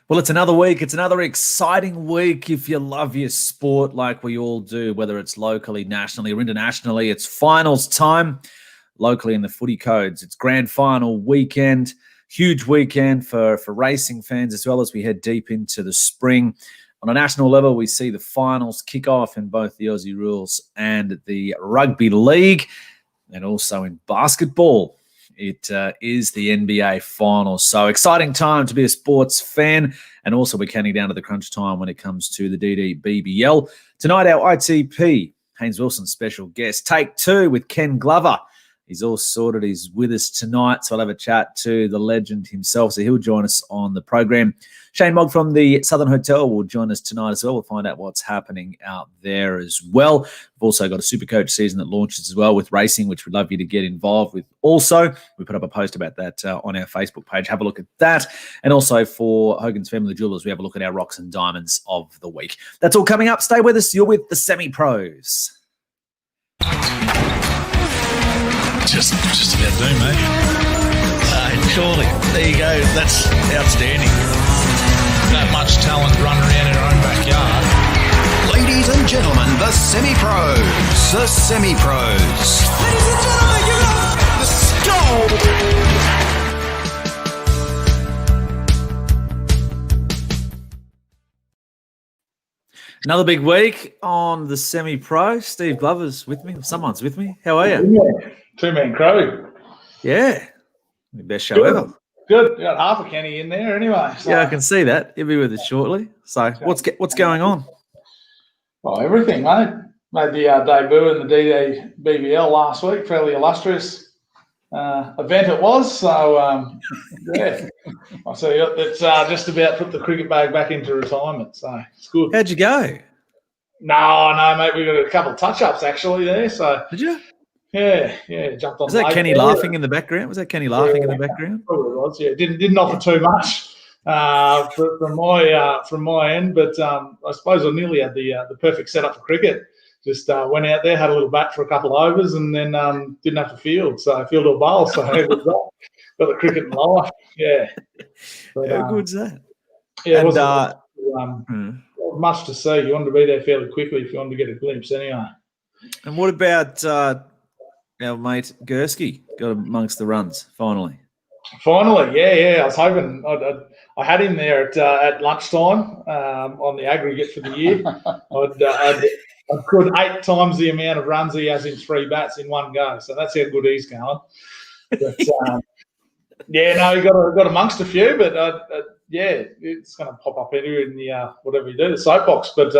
Well, it's another week. It's another exciting week if you love your sport like we all do, whether it's locally, nationally, or internationally. It's finals time. Locally in the footy codes, it's grand final weekend. Huge weekend for racing fans as well as we head deep into the spring. On a national level, we see the finals kick off in both the Aussie Rules and the Rugby League, and also in basketball. It is the NBA Finals. So exciting time to be a sports fan. And also we're counting down to the crunch time when it comes to the DDBBL. Tonight, our ITP Haines Wilson special guest, Take Two with Ken Glover. He's all sorted. He's with us tonight. So I'll have a chat to the legend himself. So he'll join us on the program. Shane Mogg from the Southern Hotel will join us tonight as well. We'll find out what's happening out there as well. We've also got a Supercoach season that launches as well with racing, which we'd love you to get involved with. Also, we put up a post about that on our Facebook page. Have a look at that. And also for Hogans Family Jewelers, we have a look at our rocks and diamonds of the week. That's all coming up. Stay with us. You're with the Semi-Pros. Just about do, mate. Surely. There you go. That's outstanding. That much talent running around in our own backyard. Ladies and gentlemen, the Semi-Pros. The Semi-Pros. Ladies and gentlemen, give it up. Let's go. Another big week on the Semi-Pro. Steve Glover's with me. Someone's with me. How are you? Yeah. Two-man crew. Yeah. The best show ever. Good. Got half a Kenny in there anyway. So. Yeah, I can see that. He'll be with us shortly. So what's going on? Well, everything, mate. Made the debut in the DDBBL last week. Fairly illustrious event it was. So, yeah. I see it's just about put the cricket bag back into retirement. So it's good. How'd you go? No, mate. We got a couple of touch-ups actually there. So Did you? Yeah. Jumped on. Was that Kenny laughing in the background? Was that Kenny laughing in the background? Probably was. Yeah, didn't offer too much from my end, but I suppose I nearly had the perfect setup for cricket. Just went out there, had a little bat for a couple of overs, and then didn't have to field. So I fielded a bowl. So got the cricket in life. Yeah. But, how good's that? Yeah, it wasn't much to see. You wanted to be there fairly quickly if you wanted to get a glimpse, anyway. And what about our mate Gurski got amongst the runs finally? Finally, yeah. I was hoping I had him there at lunchtime on the aggregate for the year. I could 8 times the amount of runs he has in 3 bats in one go. So that's how good he's going. But, he got amongst a few, but it's going to pop up anyway in the whatever you do, the soapbox. But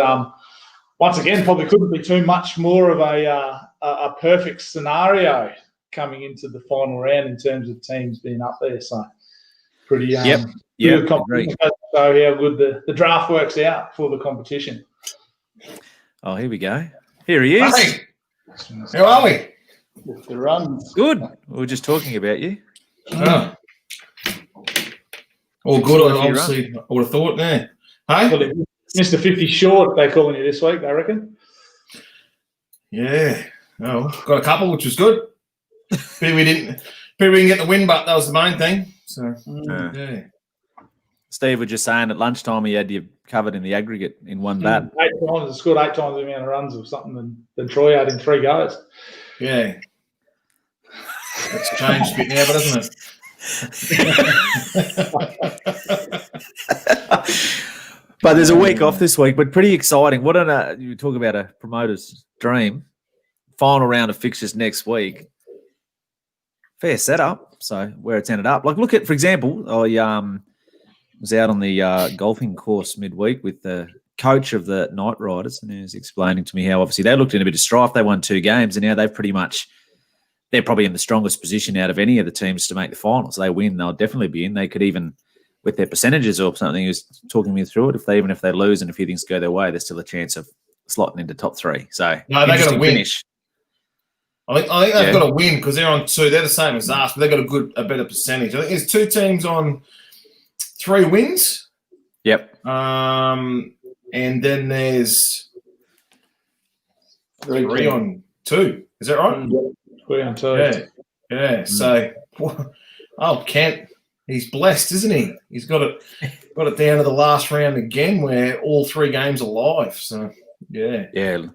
once again, probably couldn't be too much more of a perfect scenario coming into the final round in terms of teams being up there. So pretty good competition. So how good the draft works out for the competition. Oh, here we go. Here he is. Hey, how are we? With the runs. Good. We were just talking about you. Oh. All good, obviously. I would have thought, yeah. Hey? Mr. 50 short, they're calling you this week, I reckon. Yeah. Oh, got a couple, which was good. Pity we didn't get the win, but that was the main thing. So, yeah. Steve was just saying at lunchtime he had you covered in the aggregate in one bat. 8 times, it's scored 8 times the amount of runs or something than Troy had in 3 goes. Yeah. That's changed a bit now, but hasn't it? But there's a week off this week, but pretty exciting. You talk about a promoter's dream. Final round of fixtures next week. Fair setup. So where it's ended up. Like, look at, for example, I was out on the golfing course midweek with the coach of the Knight Riders, and he was explaining to me how obviously they looked in a bit of strife. They won 2 games, and now they're probably in the strongest position out of any of the teams to make the finals. They win, they'll definitely be in. They could even, with their percentages or something, he was talking me through it. Even if they lose and a few things go their way, there's still a chance of slotting into top 3. So no, they're going to win. Finish. I think they've got to win because they're on 2. They're the same as us, but they've got a better percentage. I think there's 2 teams on 3 wins. Yep. And then there's 3 on 2. Is that right? Yep. 3 on 2. Yeah. So, Kent, he's blessed, isn't he? He's got it down to the last round again, where all 3 games are live. So yeah,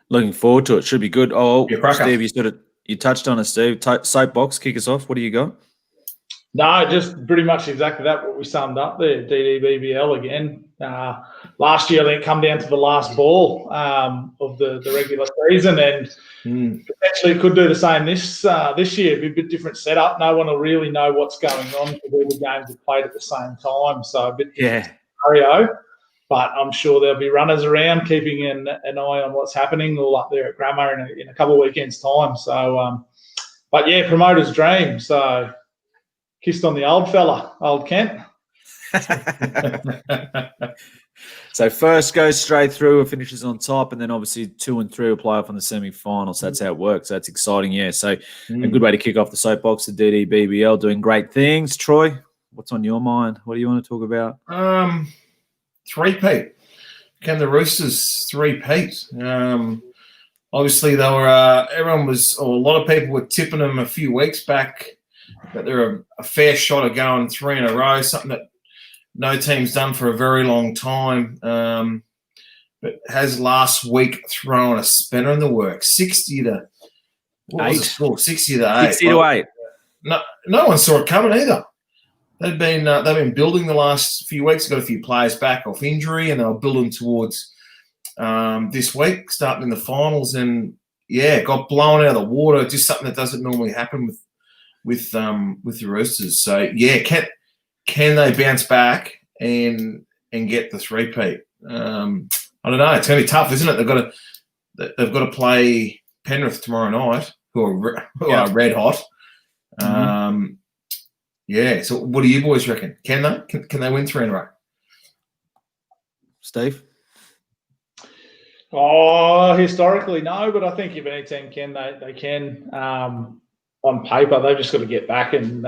looking forward to it. Should be good. Oh, Steve, you touched on it, Steve. Soapbox, kick us off. What do you got? No, just pretty much exactly that, what we summed up there. DDBBL again. Last year, I think, come down to the last ball of the regular season, and potentially could do the same this year. It'd be a bit different setup. No one will really know what's going on because all the games are played at the same time. So a bit different scenario. But I'm sure there'll be runners around keeping an eye on what's happening all up there at Grammar in a couple of weekends' time. So, but yeah, promoter's dream. So kissed on the old fella, old Kent. So first goes straight through and finishes on top, and then obviously 2 and 3 will play off in the semi-finals. That's how it works. That's exciting, yeah. So a good way to kick off the soapbox, the DDBBL doing great things. Troy, what's on your mind? What do you want to talk about? Three-peat. Can the Roosters three-peat? Obviously, they were. Everyone was, or a lot of people were tipping them a few weeks back, but they're a fair shot of going 3 in a row. Something that no team's done for a very long time. But has last week thrown a spinner in the works. 60 to 8. 60 to 8. 60 to 8. No one saw it coming either. They've been building the last few weeks. Got a few players back off injury, and they were building towards this week, starting in the finals, and got blown out of the water. Just something that doesn't normally happen with the Roosters. So can they bounce back and get the three-peat? I don't know. It's going to be tough, isn't it? They've got to play Penrith tomorrow night, who are red hot. So what do you boys reckon? Can they? Can they win 3 in a row? Steve? Oh, historically, no, but I think if any team can, they can. On paper, they've just got to get back and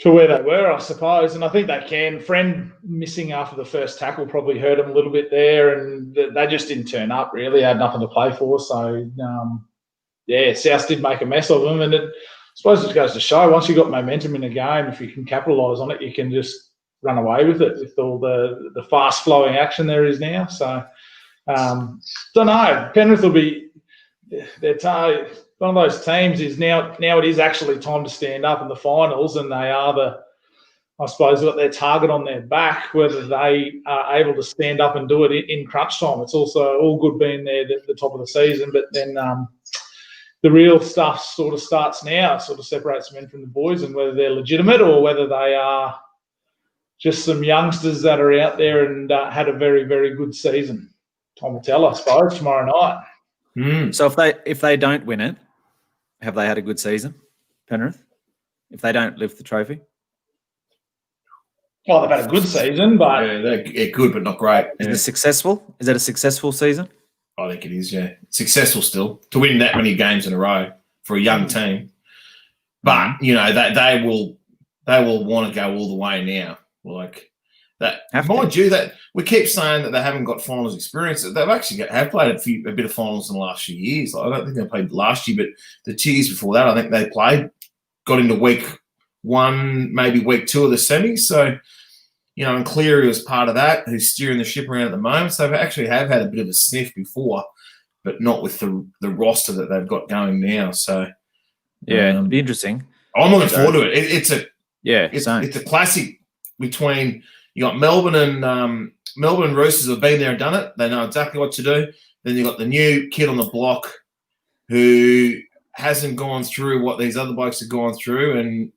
to where they were, I suppose. And I think they can. Friend missing after the first tackle probably hurt them a little bit there, and they just didn't turn up, really. They had nothing to play for. So, South did make a mess of them. And I suppose it goes to show, once you've got momentum in a game, if you can capitalise on it, you can just run away with it with all the fast-flowing action there is now. So, don't know. Penrith will be one of those teams is now it is actually time to stand up in the finals, and they are I suppose, got their target on their back, whether they are able to stand up and do it in crunch time. It's also all good being there at the top of the season, but then the real stuff sort of starts now. It sort of separates men from the boys, and whether they're legitimate or whether they are just some youngsters that are out there and had a very, very good season. Time will tell, I suppose, tomorrow night. So if they don't win it, have they had a good season, Penrith? If they don't lift the trophy? Well, they've had a good season, but... Yeah, they're good, but not great. Is it successful? Is that a successful season? I think it is, yeah. Successful still. To win that many games in a row for a young team. But, they will want to go all the way now. Like that. Mind you, that we keep saying that they haven't got finals experience. They've actually have played a bit of finals in the last few years. Like, I don't think they played last year, but the 2 years before that, I think they got into week 1, maybe week 2 of the semis. So, and Cleary was part of that, who's steering the ship around at the moment. So they actually have had a bit of a sniff before, but not with the roster that they've got going now. So, it'd be interesting. I'm looking forward to it. It's a classic between you got Melbourne and Roosters have been there and done it. They know exactly what to do. Then you got the new kid on the block who hasn't gone through what these other blokes have gone through, and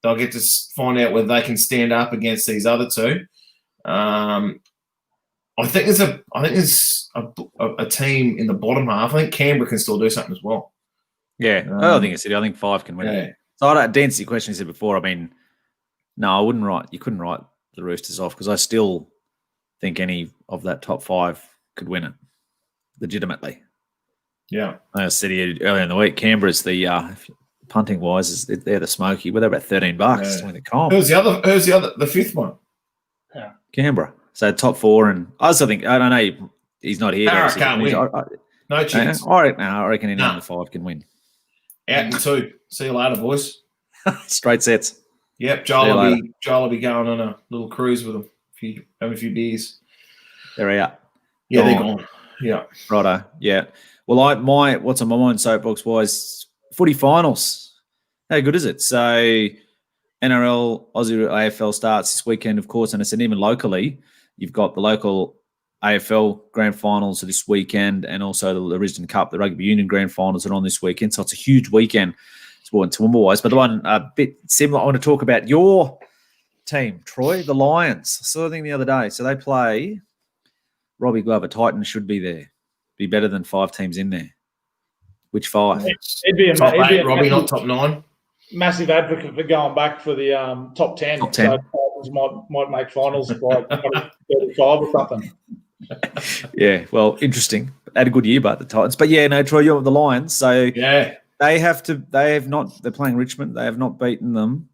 they'll get to find out whether they can stand up against these other two. I think there's a team in the bottom half. I think Canberra can still do something as well. Yeah, I don't think it's City. I think 5 can win it. So I don't dance your question you said before. I mean, no, I wouldn't write. You couldn't write the Roosters off because I still think any of that top 5 could win it legitimately. Yeah, I said earlier in the week, Canberra's the punting wise they're the smoky. Well, they're about $13 to win the comp. Who's the other? The 5th one? Yeah, Canberra. So top 4, and I also think I don't know. He's not here. Parra can't win. No chance. I reckon anyone in the 5 can win. Out in 2. See you later, boys. Straight sets. Yep, Joel will be going on a little cruise with them. Have a few beers. They're out. Yeah, they're gone. Yeah. Righto. Yeah. Well, what's on my mind soapbox wise, footy finals. How good is it? So NRL, Aussie AFL starts this weekend, of course, and it's even locally. You've got the local AFL grand finals this weekend, and also the Risdon Cup, the Rugby Union grand finals are on this weekend. So it's a huge weekend, sport and Toowoomba wise. But the one a bit similar, I want to talk about your team, Troy, the Lions. I saw a thing the other day. So they play Robbie Glover. Titans should be there. Be better than 5 teams in there. Which 5? It'd be Top 8, Robbie, massive, not top 9. massive advocate for going back for the top 10. Top 10. So Titans might make finals like 35 or something. Yeah, well, interesting. Had a good year, but the Titans. But yeah, no, Troy, you're the Lions. So Yeah. they're playing Richmond. They have not beaten them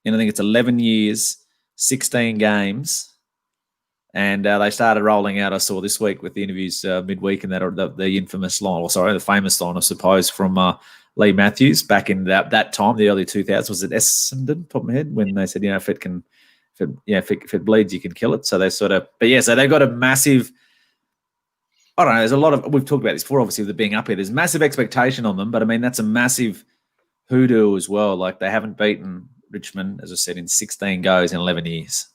in, I think it's 11 years, 16 games. And they started rolling out, I saw this week with the interviews midweek, and that the infamous line, the famous line, I suppose, from Lee Matthews back in that time, the early 2000s. Was it Essendon, top of my head, when they said, if it bleeds, you can kill it. So they so they've got a massive, I don't know, there's a lot of, we've talked about this before, obviously, with it being up here. There's massive expectation on them, but I mean, that's a massive hoodoo as well. Like, they haven't beaten Richmond, as I said, in 16 goes in 11 years.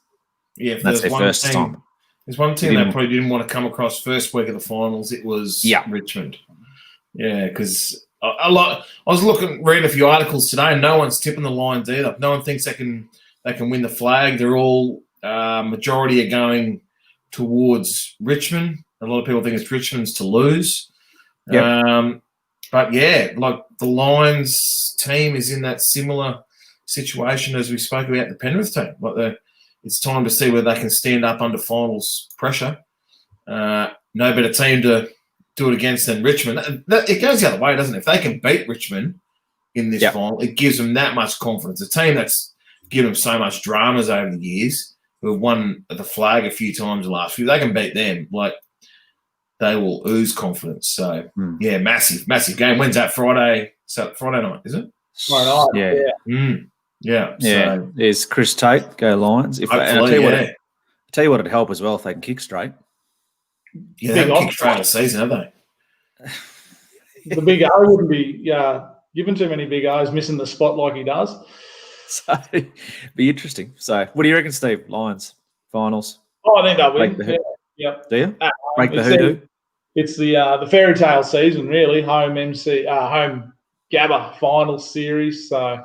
Yeah, that's their first time. There's one team they probably didn't want to come across first week of the finals. It was Richmond. Yeah, because I was reading a few articles today, and no one's tipping the Lions either. No one thinks they can win the flag. They're all majority are going towards Richmond. A lot of people think it's Richmond's to lose. Yep. But yeah, like the Lions team is in that similar situation as we spoke about the Penrith team. Like it's time to see whether they can stand up under finals pressure. No better team to do it against than Richmond. It goes the other way, doesn't it? If they can beat Richmond in this final, it gives them that much confidence. A team that's given them so much dramas over the years, who have won the flag a few times the last few, they can beat them. Like, they will ooze confidence. So, yeah, massive game. When's that? Friday? So Friday night, is it? Friday night. Yeah. Yeah. So, there's Chris Tate, go Lions. I'll tell you what it'd help as well if they can kick straight. Yeah, they haven't kicked straight all season, have they? The big O wouldn't be given too many big O's missing the spot like he does. So, be interesting. So, what do you reckon, Steve? Lions, finals? Oh, I think they'll win. Yep. Do you? Break the hoodoo? It's the fairy tale season, really. Home Gabba final series. So,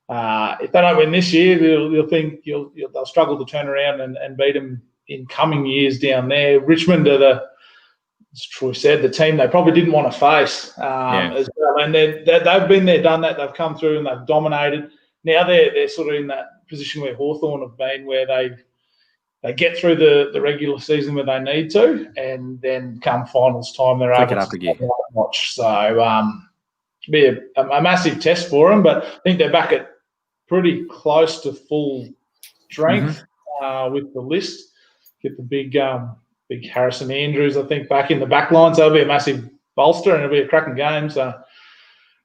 if they don't win this year, you'll think they'll struggle to turn around and beat them in coming years down there. Richmond are as Troy said, the team they probably didn't want to face as well. And they've been there, done that. They've come through and they've dominated. Now they're sort of in that position where Hawthorn have been, where they get through the regular season where they need to, and then come finals time, they're able to watch. So be a massive test for them, but I think they're back at pretty close to full strength with the list. Get the big Harrison Andrews, I think, back in the back line. So it'll be a massive bolster and it'll be a cracking game. So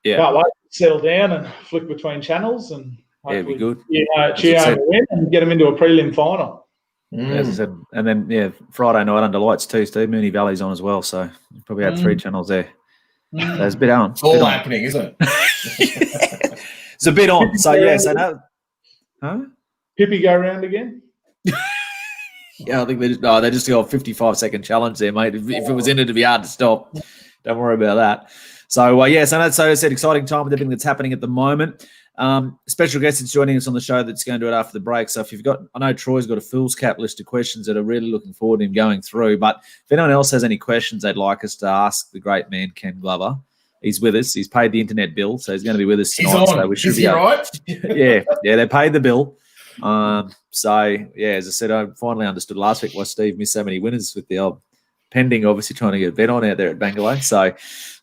can't wait to settle down and flick between channels and hopefully it'll be good. Cheer home a win and get them into a prelim final. As I said, and then Friday night under lights too, Steve. Moonee Valley's on as well, so you probably had 3 channels there. There's a bit on. It's all happening, isn't it? It's a bit on. So Pippi go round again? Yeah, I think they just got a 55-second challenge there, mate. If it was in it, it'd be hard to stop. Don't worry about that. So, so I said exciting time with everything that's happening at the moment. Special guest that's joining us on the show that's going to do it after the break. So I know Troy's got a fool's cap list of questions that are really looking forward to him going through. But if anyone else has any questions they'd like us to ask the great man, Ken Glover, he's with us. He's paid the internet bill, so he's going to be with us tonight. He's on. So we should Is he right? Yeah, they paid the bill. As I said, I finally understood last week why Steve missed so many winners with the old pending, obviously trying to get a bet on out there at Bangalore. So,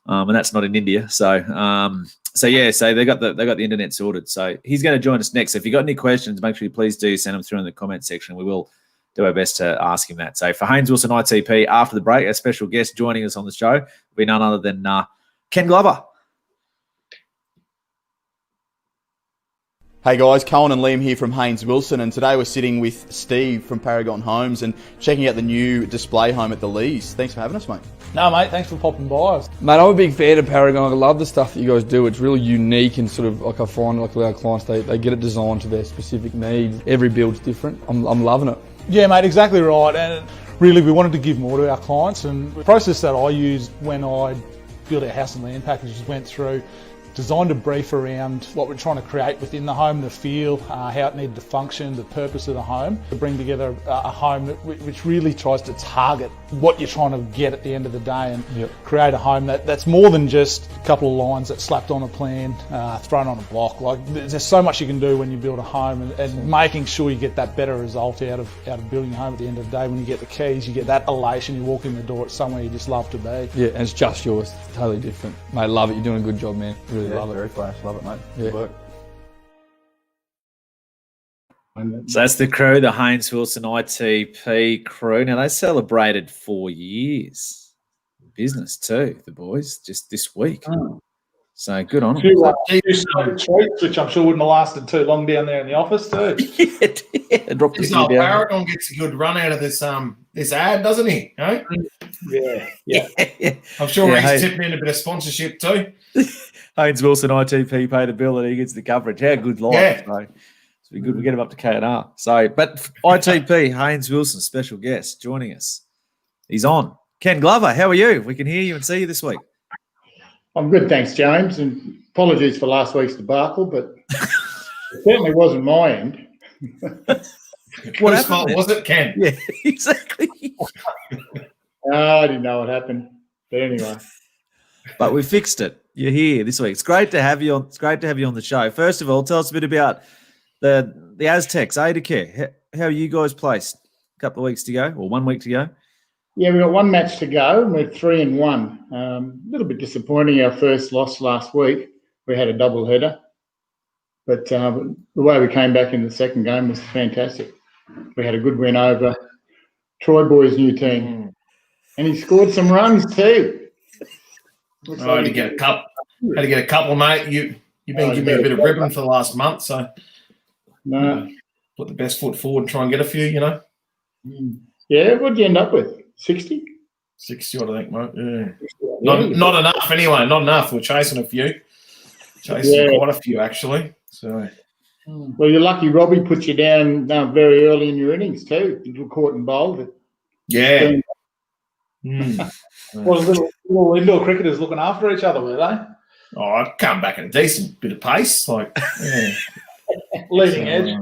and that's not in India. So they got the internet sorted. So he's going to join us next. So if you've got any questions, make sure you please do send them through in the comment section. We will do our best to ask him that. So for Haines Wilson ITP, after the break, our special guest joining us on the show will be none other than Ken Glover. Hey guys, Cohen and Liam here from Haines Wilson, and today we're sitting with Steve from Paragon Homes and checking out the new display home at the Lees. Thanks for having us, mate. No, mate, thanks for popping by. Mate, I'm a big fan of Paragon. I love the stuff that you guys do. It's really unique and sort of like I find like with our clients, they get it designed to their specific needs. Every build's different. I'm loving it. Yeah, mate, exactly right. And really, we wanted to give more to our clients. And the process that I used when I built our house and land packages went through, designed a brief around what we're trying to create within the home, the feel, how it needed to function, the purpose of the home, to bring together a home which really tries to target what you're trying to get at the end of the day and create a home that's more than just a couple of lines that's slapped on a plan, thrown on a block. Like there's so much you can do when you build a home and making sure you get that better result out of building a home at the end of the day. When you get the keys, you get that elation, you walk in the door, it's somewhere you just love to be. Yeah, and it's just yours. It's totally different. Mate, love it. You're doing a good job, man. Really love it. Very flash. Love it, mate. Yeah. Good work. So that's the crew, the Haines Wilson ITP crew. Now, they celebrated 4 years. Business too, the boys, just this week. So good on them. Treats, which I'm sure wouldn't have lasted too long down there in the office too. Yeah, dropped This the old down. Paragon gets a good run out of this ad, doesn't he? Eh? Yeah. I'm sure Yeah, he's hey. tipping in a bit of sponsorship too. Haines Wilson ITP pay the bill and he gets the coverage. How good life. Yeah. So it's been good. We get him up to KNR. So, but ITP, Haines Wilson, special guest joining us. He's on. Ken Glover, how are you? We can hear you and see you this week. I'm good, thanks, James, and apologies for last week's debacle, but it certainly wasn't my end. Whose fault was it, Ken? Yeah, exactly. I didn't know what happened, but anyway. But we fixed it. You're here this week. It's great to have you on. It's great to have you on the show. First of all, tell us a bit about the Aztecs, Aidacare. How are you guys placed? A couple of weeks to go, or 1 week to go? Yeah, we've got one match to go, and we're 3-1. A little bit disappointing, our first loss last week. We had a double header, but the way we came back in the second game was fantastic. We had a good win over Troy Boy's new team, and he scored some runs too. Had to get a couple, mate. You've been giving me a bit of ribbon for the last month, so put the best foot forward and try and get a few, you know. Yeah, what'd you end up with? 60? 60, I think, mate. Yeah. Not enough anyway. Not enough. We're chasing a few. Quite a few, actually. So. Well, you're lucky Robbie put you down very early in your innings too. A little caught and bowled. Yeah. Well, little indoor cricketers looking after each other, were they? Oh, I'd come back at a decent bit of pace. Like, Leading edge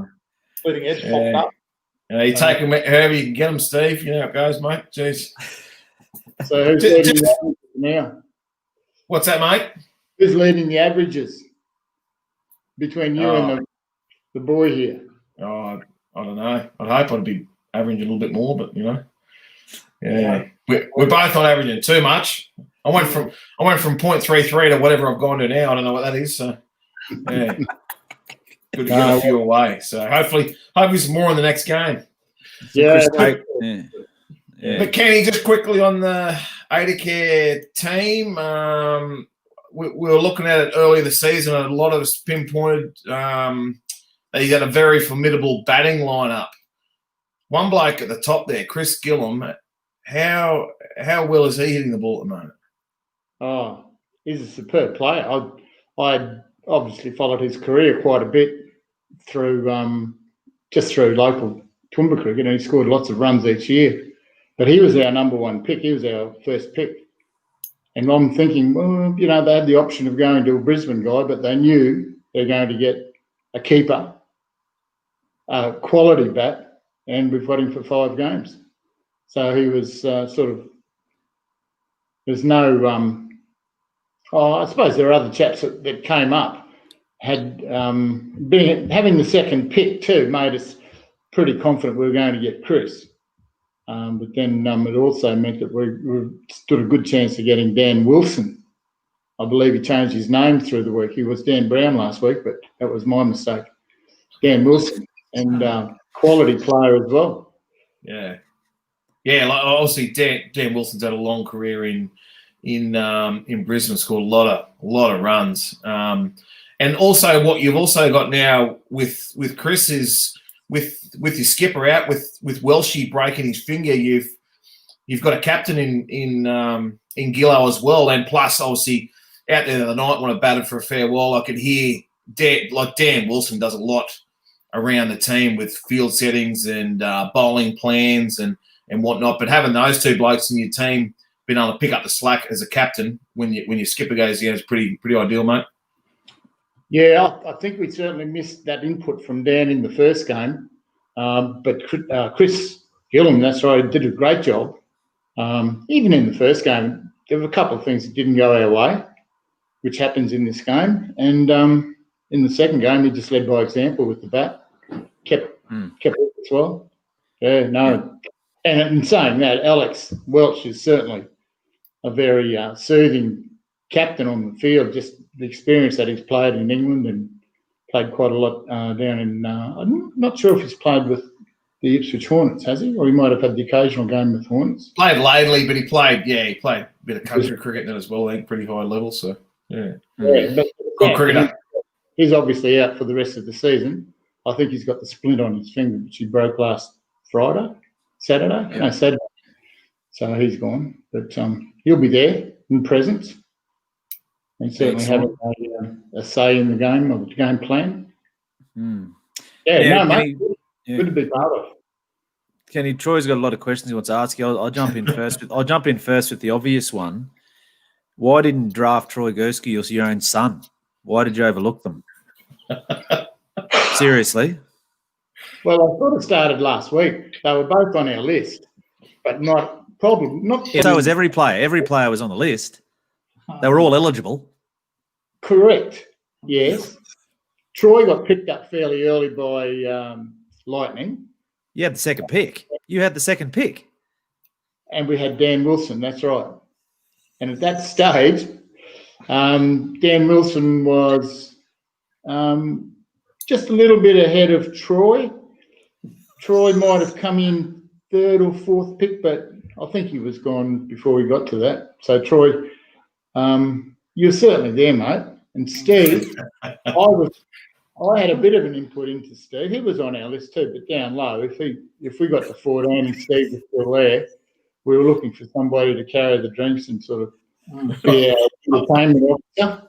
popped up. You take them however you can get them, Steve. You know how it goes, mate. Jeez. So who's leading the averages now? What's that, mate? Who's leading the averages between you and the boy here? Oh, I don't know. I'd hope I'd be averaging a little bit more, but you know, yeah, we're both not averaging too much. I went from 0.33 to whatever I've gone to now. I don't know what that is. So yeah, good to get a few away. So hopefully some more in the next game. Yeah. But Kenny, just quickly on the Aidacare team, we were looking at it earlier this season, and a lot of us pinpointed that he had a very formidable batting lineup. One bloke at the top there, Chris Gillum, how well is he hitting the ball at the moment? Oh, he's a superb player. I obviously followed his career quite a bit through just through local Toowoomba cricket, and he scored lots of runs each year. But he was our number one pick. He was our first pick. And I'm thinking, well, you know, they had the option of going to a Brisbane guy, but they knew they're going to get a keeper, a quality bat, and we've got him for 5 games. So he was sort of, there's no, I suppose there are other chaps that came up, having the second pick too, made us pretty confident we were going to get Chris. But then it also meant that we stood a good chance of getting Dan Wilson. I believe he changed his name through the week. He was Dan Brown last week, but that was my mistake. Dan Wilson, and quality player as well. Yeah. Yeah, like obviously Dan Wilson's had a long career in Brisbane, scored a lot of runs. And also, what you've also got now with Chris is with your skipper out, with Welshie breaking his finger, you've got a captain in Gillo as well, and plus obviously out there the other night when I batted for a fair while, I could hear Dan Wilson does a lot around the team with field settings and bowling plans and whatnot. But having those two blokes in your team being able to pick up the slack as a captain when your skipper goes down is pretty ideal, mate. Yeah, I think we certainly missed that input from Dan in the first game. But Chris Gillam, that's right, did a great job. Even in the first game, there were a couple of things that didn't go our way, which happens in this game. And in the second game, he just led by example with the bat, kept it as well. Yeah, no. And in saying that, Alex Welch is certainly a very soothing captain on the field, just the experience that he's played in England and played quite a lot down in, I'm not sure if he's played with the Ipswich Hornets, has he? Or he might have had the occasional game with Hornets. Played lately, but he played a bit of country cricket then as well, I think, pretty high level. So, yeah. But good cricketer. He's obviously out for the rest of the season. I think he's got the splint on his finger, which he broke last Saturday. Yeah. No, Saturday. So he's gone. But he'll be there in presence and certainly having a say in the game or the game plan. Mate. Good to be part of. Kenny, Troy's got a lot of questions he wants to ask you. I'll jump in first. I'll jump in first with the obvious one. Why didn't draft Troy Gurski, your own son? Why did you overlook them? Seriously? Well, I thought it started last week. They were both on our list, but not. So was every player. Every player was on the list. They were all eligible. Correct. Yes. Troy got picked up fairly early by Lightning. You had the second pick. And we had Dan Wilson, that's right. And at that stage, Dan Wilson was just a little bit ahead of Troy. Troy might have come in third or fourth pick, but I think he was gone before we got to that. So, Troy, you're certainly there, mate. And Steve, I had a bit of an input into Steve. He was on our list too, but down low. If we got to 14 and Steve was still there, we were looking for somebody to carry the drinks and sort of be our entertainment officer.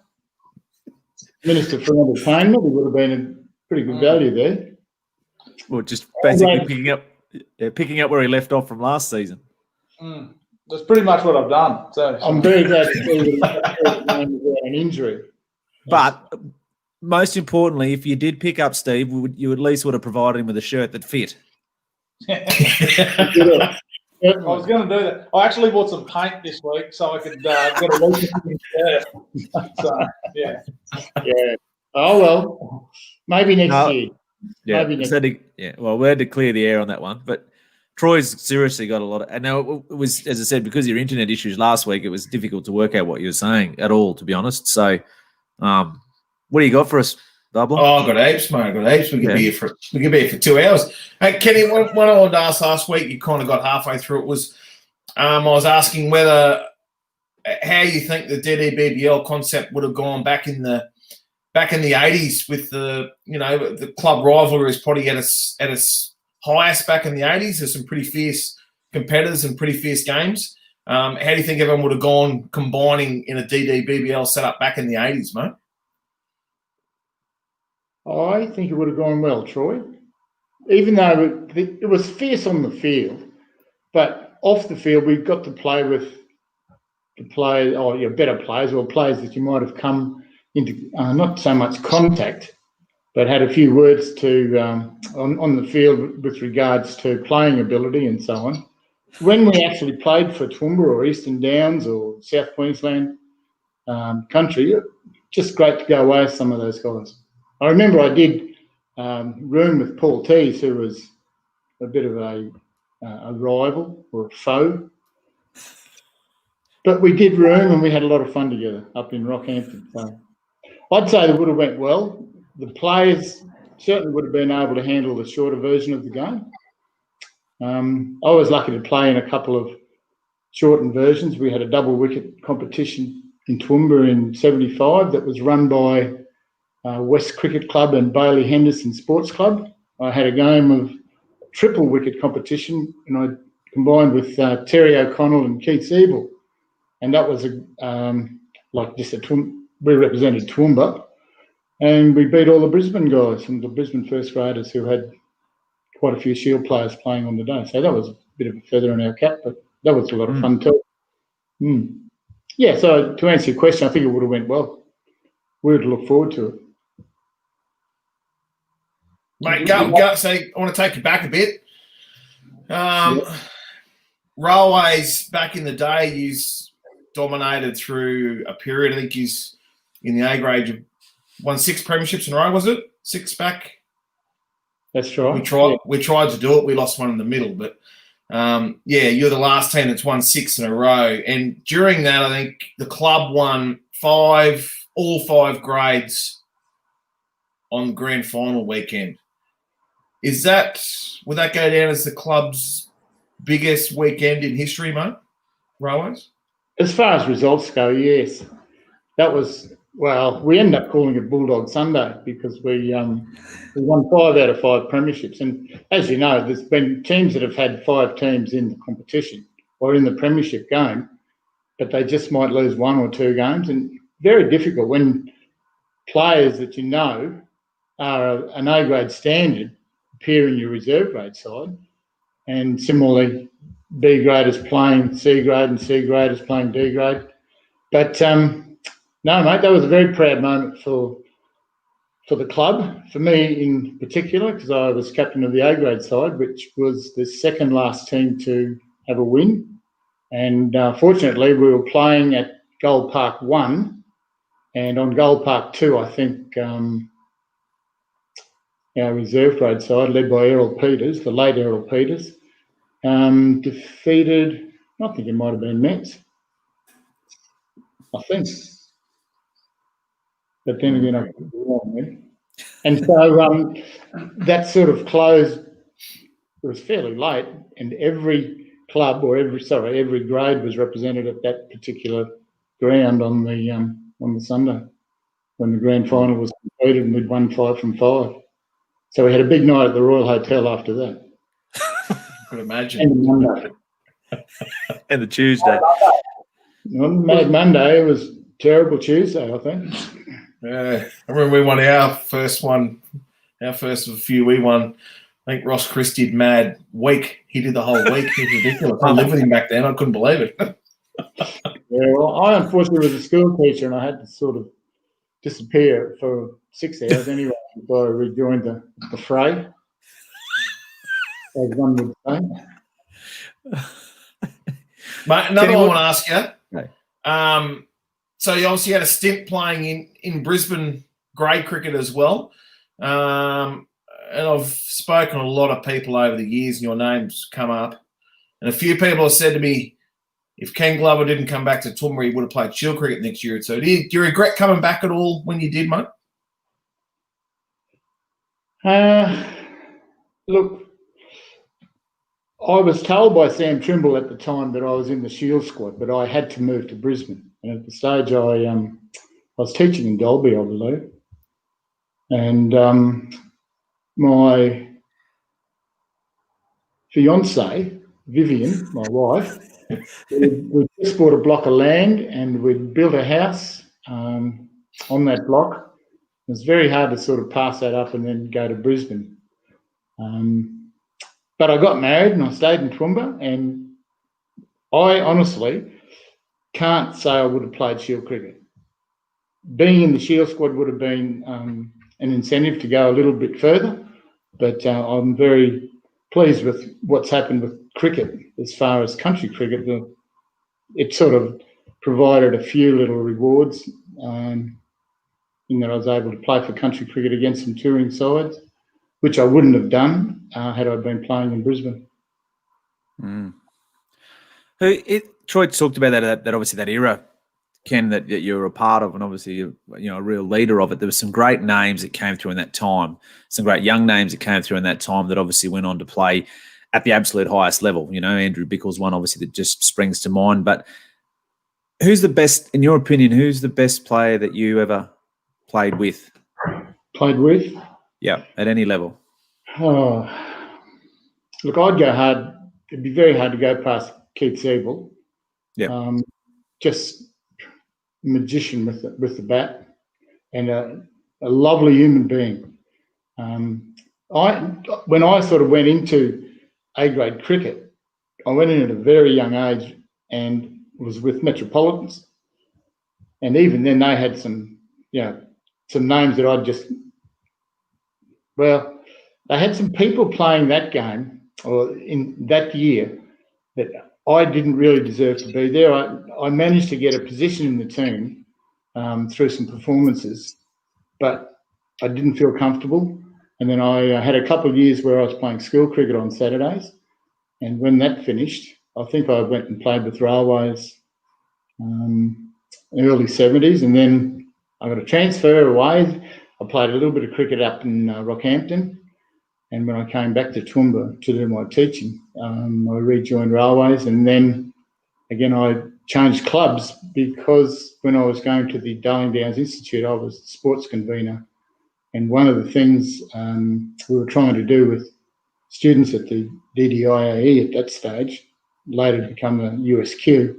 Minister for Entertainment, he would have been a pretty good value there. Well, just basically picking up where he left off from last season. That's pretty much what I've done. So I'm very glad to see an injury. But most importantly, if you did pick up Steve, you at least would have provided him with a shirt that fit. I was going to do that. I actually bought some paint this week so I could get a look at it. So, yeah. Yeah. Oh, well, maybe next year. Yeah. Maybe next year. Well, we had to clear the air on that one. But Troy's seriously got a lot of – and now it was, as I said, because of your internet issues last week, it was difficult to work out what you were saying at all, to be honest. So what do you got for us, Double? Oh, I've got heaps, mate. I've got heaps. We could be here for 2 hours. Hey, Kenny, one I wanted to ask last week, you kind of got halfway through it, was I was asking how you think the DDBBL concept would have gone back in the 80s with the club rivalry is probably at its highest back in the 80s. There's some pretty fierce competitors and pretty fierce games. How do you think everyone would have gone combining in a DDBBL setup back in the 80s, mate? I think it would have gone well, Troy. Even though it was fierce on the field, but off the field we've got to play with better players or players that you might have come into not so much contact, but had a few words to on the field with regards to playing ability and so on. When we actually played for Toowoomba or Eastern Downs or South Queensland country, just great to go away with some of those guys. I remember I did room with Paul Tees, who was a bit of a rival or a foe. But we did room and we had a lot of fun together up in Rockhampton. So I'd say it would have went well. The players certainly would have been able to handle the shorter version of the game. I was lucky to play in a couple of shortened versions. We had a double wicket competition in Toowoomba in 75 that was run by West Cricket Club and Bailey Henderson Sports Club. I had a game of triple wicket competition, and I combined with Terry O'Connell and Keith Siebel, and that was we represented Toowoomba, and we beat all the Brisbane guys and the Brisbane first graders who had quite a few Shield players playing on the day. So that was a bit of a feather in our cap, but that was a lot of fun too. Yeah, so to answer your question, I think it would have went well. We would look forward to it. Mate, so I want to take you back a bit. Railways back in the day, you dominated through a period. I think he's in the A grade. You won 6 premierships in a row, was it? 6 back. That's right. We tried to do it. We lost one in the middle, but you're the last team that's won 6 in a row. And during that, I think the club won all 5 grades on the grand final weekend. Would that go down as the club's biggest weekend in history, mate? Railways? As far as results go, yes. That was, we ended up calling it Bulldog Sunday because we won 5 out of 5 premierships. And as you know, there's been teams that have had 5 teams in the competition or in the premiership game, but they just might lose 1 or 2 games. And very difficult when players that you know are an A grade standard appear in your reserve grade side, and similarly B graders playing C grade and C graders playing D grade. But no, mate, that was a very proud moment for the club, for me in particular, because I was captain of the A grade side, which was the second last team to have a win. And fortunately, we were playing at Gold Park 1, and on Gold Park 2, I think our reserve grade side, led by Errol Peters, the late Errol Peters, defeated, I think it might have been Mets, I think. But then again, I could be wrong there. And so that sort of closed, it was fairly late, and every club or every grade was represented at that particular ground on the Sunday when the grand final was completed, and we'd won 5 from 5. So we had a big night at the Royal Hotel after that. I could imagine. And the Monday. And the Tuesday. Mad Monday. It was terrible Tuesday, I think. Yeah, I remember we won our first of a few. We won. I think Ross Christie did mad week. He did the whole week. He was ridiculous. I lived with him back then. I couldn't believe it. Yeah, well, I unfortunately was a school teacher, and I had to sort of disappear for 6 hours anyway before I rejoined the fray, as one would say. Mate, another one I want to ask you. No. So you obviously had a stint playing in Brisbane grade cricket as well. And I've spoken to a lot of people over the years, and your name's come up. And a few people have said to me, if Ken Glover didn't come back to Toowoomba, he would have played Shield cricket next year. So do you regret coming back at all when you did, mate? Look, I was told by Sam Trimble at the time that I was in the Shield squad, but I had to move to Brisbane. And at the stage I was teaching in Dalby, I believe. And my fiancée, Vivian, my wife, we just bought a block of land and we built a house on that block. It was very hard to sort of pass that up and then go to Brisbane. But I got married and I stayed in Toowoomba, and I honestly can't say I would have played Shield cricket. Being in the Shield squad would have been an incentive to go a little bit further, but I'm very pleased with what's happened with cricket as far as country cricket. It sort of provided a few little rewards in that I was able to play for country cricket against some touring sides, which I wouldn't have done had I been playing in Brisbane. Troy talked about that obviously that era, Ken, that you were a part of, and obviously you're a real leader of it. There were some great names that came through in that time, some great young names that came through in that time that obviously went on to play at the absolute highest level. You know, Andrew Bickle's one obviously that just springs to mind. But who's the best, in your opinion, who's the best player that you ever played with? played with. Yeah, at any level. Oh, look, I'd go hard. It'd be very hard to go past Keith Siebel. Yeah. Just magician with the bat, and a lovely human being. When I sort of went into A-grade cricket, I went in at a very young age and was with Metropolitans, and even then they had some names that they had some people playing that game or in that year that I didn't really deserve to be there. I managed to get a position in the team through some performances, but I didn't feel comfortable. And then I had a couple of years where I was playing school cricket on Saturdays. And when that finished, I think I went and played with Railways in the early 70s. And then I got a transfer away. I played a little bit of cricket up in Rockhampton. And when I came back to Toowoomba to do my teaching, I rejoined Railways. And then again, I changed clubs because when I was going to the Darling Downs Institute, I was the sports convener. And one of the things we were trying to do with students at the DDIAE at that stage, later to become the USQ,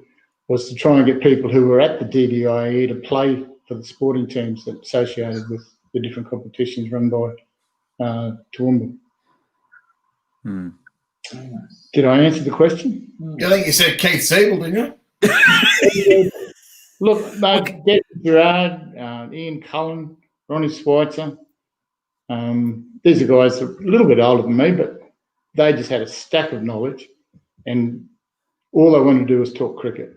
was to try and get people who were at the DDIAE to play for the sporting teams that associated with the different competitions run by Toowoomba. Did I answer the question? I think you said Keith Siebel, didn't you? Look, mate, Des Gerard, Ian Cullen, Ronnie Schweitzer. These are guys that are a little bit older than me, but they just had a stack of knowledge, and all they wanted to do was talk cricket.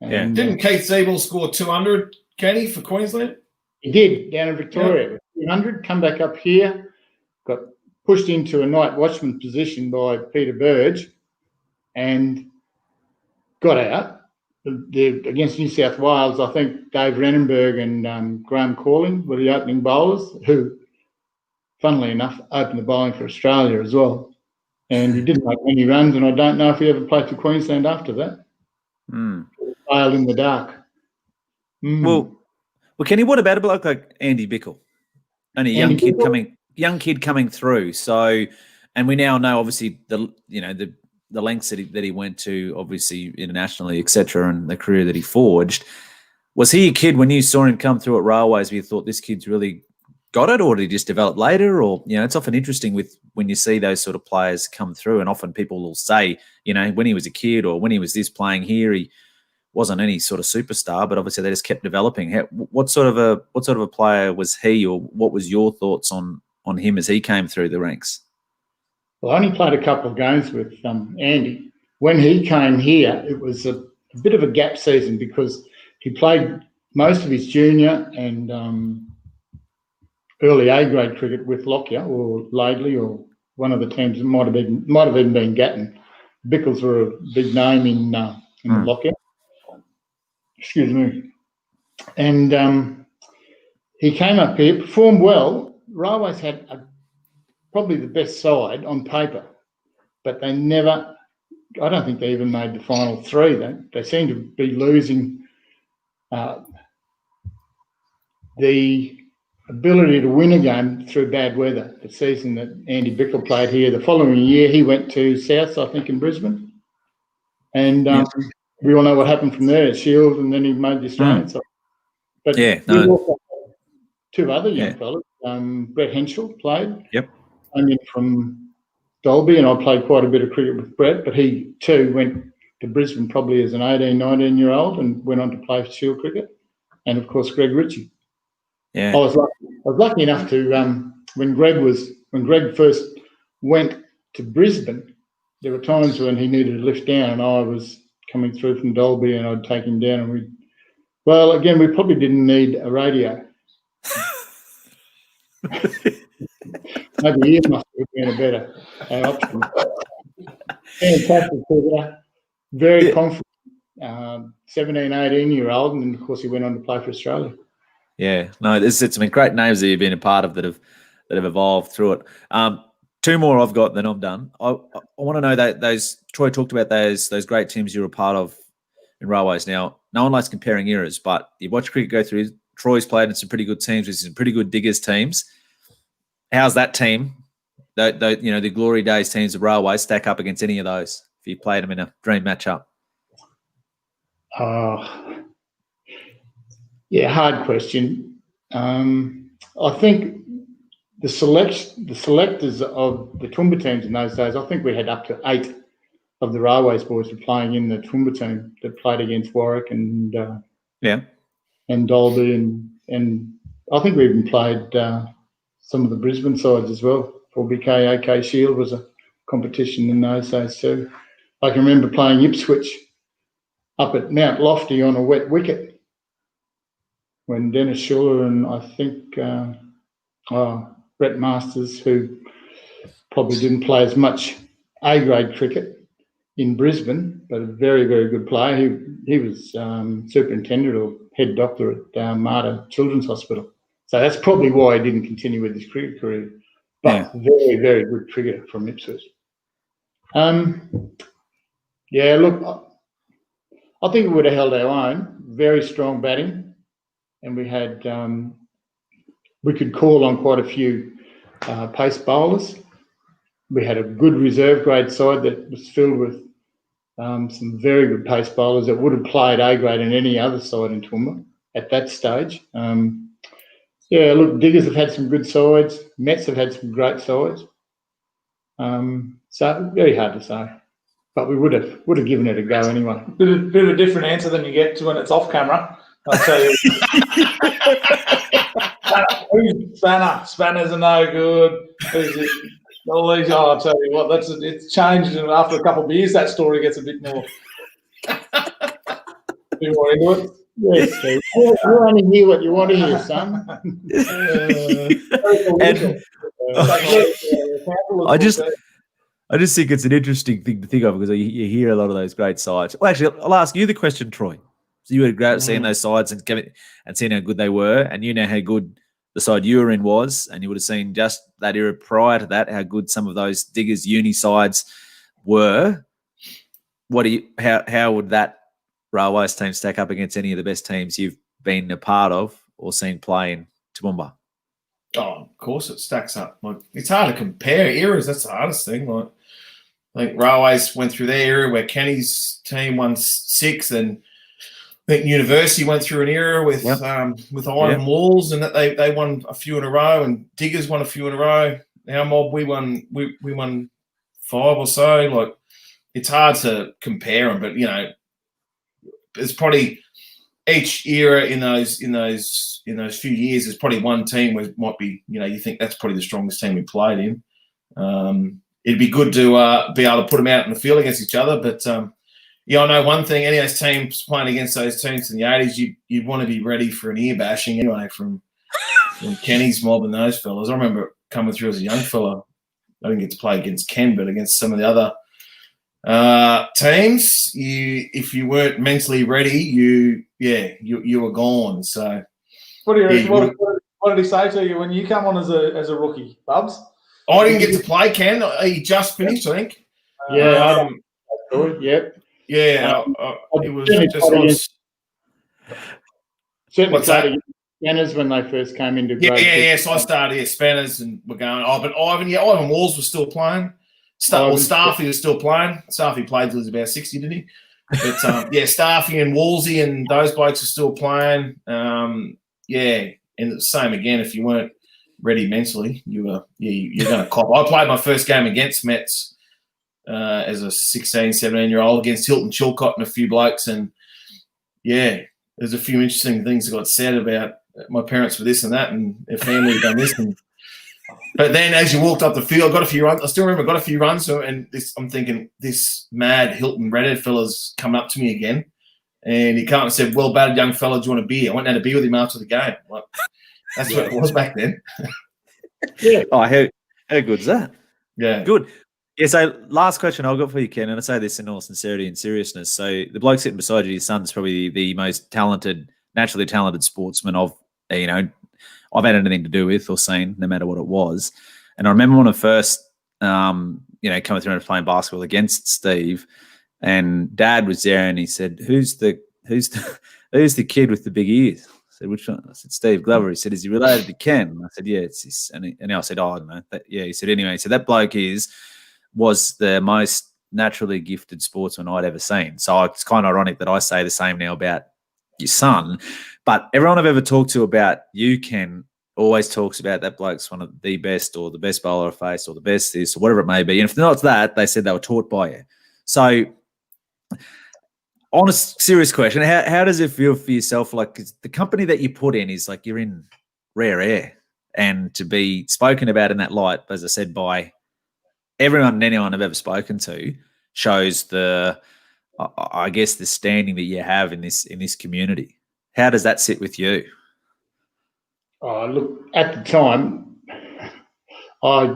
And, Didn't Keith Siebel score 200, Kenny, for Queensland? He did, down in Victoria. 200, come back up here, got pushed into a night watchman position by Peter Burge and got out. Against New South Wales, I think Dave Rennenberg and Graham Calling were the opening bowlers who, funnily enough, opened the bowling for Australia as well. And he didn't make many runs, and I don't know if he ever played for Queensland after that. Failed in the dark. Well, Kenny, what about a bloke like Andy Bickle? Only a young kid coming through. So, and we now know obviously the lengths that he went to, obviously internationally, etc., and the career that he forged. Was he a kid when you saw him come through at Railways where you thought this kid's really got it, or did he just develop later? Or, it's often interesting with when you see those sort of players come through, and often people will say, when he was a kid or when he was this playing here, he wasn't any sort of superstar, but obviously they just kept developing. What sort of a player was he, or what was your thoughts on him as he came through the ranks? Well, I only played a couple of games with Andy. When he came here, it was a bit of a gap season because he played most of his junior and early A-grade cricket with Lockyer or Laidley or one of the teams. It might have even been Gatton. Bickles were a big name in the Lockyer. Excuse me. And he came up here, performed well. Railways had probably the best side on paper, but they never, I don't think they even made the final three. They seemed to be losing the ability to win a game through bad weather. The season that Andy Bickle played here, the following year he went to South, I think, in Brisbane. And we all know what happened from there at Shield, and then he made the Australian side. But we also had two other young fellas. Brett Henschel played. Yep. Came in from Dolby, and I played quite a bit of cricket with Brett, but he too went to Brisbane probably as an 18, 19-year-old and went on to play for Shield cricket. And, of course, Greg Ritchie. Yeah. I was lucky enough to, when Greg first went to Brisbane, there were times when he needed to lift down, and I was coming through from Dolby, and I'd take him down, and we probably didn't need a radio. Maybe he must have been a better option. Fantastic cricketer, very confident, 17, 18-year-old, and then, of course, he went on to play for Australia. Yeah, no, there's some great names that you've been a part of that have evolved through it. Two more I've got, then I'm done. I want to know that Troy talked about those great teams you were a part of in Railways. Now, no one likes comparing eras, but you watch cricket go through Troy's played in some pretty good teams with some pretty good Diggers teams. How's that team, the glory days teams of Railway, stack up against any of those if you played them in a dream matchup? Yeah, hard question. I think the selectors of the Toowoomba teams in those days, I think we had up to 8 of the Railways boys were playing in the Toowoomba team that played against Warwick and Dalby, and I think we even played some of the Brisbane sides as well. 4BK OK Shield was a competition in those days too. I can remember playing Ipswich up at Mount Lofty on a wet wicket when Dennis Schuller and I think Brett Masters, who probably didn't play as much A-grade cricket in Brisbane, but a very, very good player. He was superintendent or head doctor at Mater Children's Hospital. So that's probably why he didn't continue with his cricket career. But very, very good cricketer from Ipswich. Look, I think we would have held our own. Very strong batting. And we had, we could call on quite a few pace bowlers. We had a good reserve grade side that was filled with some very good pace bowlers that would have played A grade in any other side in Toowoomba at that stage. Look, Diggers have had some good sides. Mets have had some great sides. So very hard to say, but we would have given it a go anyway. Bit of a different answer than you get to when it's off camera. I'll tell you. Spanners are no good. All these, I'll tell you what, it's changed, and after a couple of years, that story gets a bit more into it. Yes, Steve. You only hear what you want to hear, son. I just think it's an interesting thing to think of because you hear a lot of those great sides. Well, actually, I'll ask you the question, Troy. So you would have great seeing those sides and seeing how good they were, and you know how good the side you were in was, and you would have seen just that era prior to that how good some of those Diggers uni sides were. How would that Railways team stack up against any of the best teams you've been a part of or seen play in Toowoomba? Oh, of course it stacks up. Like, it's hard to compare eras. That's the hardest thing. Like Railways went through their era where Kenny's team won 6, and I think University went through an era with Iron Walls, and that they won a few in a row, and Diggers won a few in a row. Our mob, we won 5 or so. Like, it's hard to compare them, but it's probably each era in those few years, there's probably one team where it might be, you think that's probably the strongest team we played in. It'd be good to be able to put them out in the field against each other, but I know one thing, any of those teams playing against those teams in the 80s, you'd want to be ready for an ear bashing anyway from Kenny's mob and those fellas. I remember coming through as a young fella. I didn't get to play against Ken, but against some of the other teams, if you weren't mentally ready, you were gone. So, what did he say to you when you come on as a rookie, Bubs? I didn't get to play Ken. He just finished, I think. Yep. Yeah, it was just. Certainly started Spanners when they first came into grade. Yeah. So I started Spanners, and we're going. But Ivan Walls was still playing. Staffy was still playing. Staffy played till he was about 60, didn't he? But Staffy and Wolsey and those blokes are still playing. And the same again. If you weren't ready mentally, you're going to cop. I played my first game against Mets as a 16, 17-year-old against Hilton Chilcott and a few blokes, and there's a few interesting things that got said about my parents were this and that, and their family had done this. But then as you walked up the field, got a few runs. I still remember got a few runs, and I'm thinking, this mad Hilton Redhead fella's come up to me again, and he came and said, "Well batted, young fella, do you want a beer?" I went down to beer with him after the game. Like, that's what it was back then. Oh, how good's that? Yeah. Good. Yeah, so last question I've got for you, Ken, and I say this in all sincerity and seriousness. So the bloke sitting beside you, his son's probably the most naturally talented sportsman I've had anything to do with or seen, no matter what it was. And I remember when I first, coming through and playing basketball against Steve, and Dad was there, and he said, "Who's the kid with the big ears?" said, which one? I said, Steve Glover. He said, is he related to Ken? And I said, yeah, it's his. And I said, oh, I don't know. Yeah, he said, anyway. So that bloke was the most naturally gifted sportsman I'd ever seen. So it's kind of ironic that I say the same now about your son. But everyone I've ever talked to about you, Ken, always talks about that bloke's one of the best or the best bowler I've faced or the best this or whatever it may be. And if not that, they said they were taught by you. So on a serious question, how does it feel for yourself? Like the company that you put in is like you're in rare air, and to be spoken about in that light, as I said, by everyone and anyone I've ever spoken to, shows the standing that you have in this community. How does that sit with you? Oh, look, at the time, I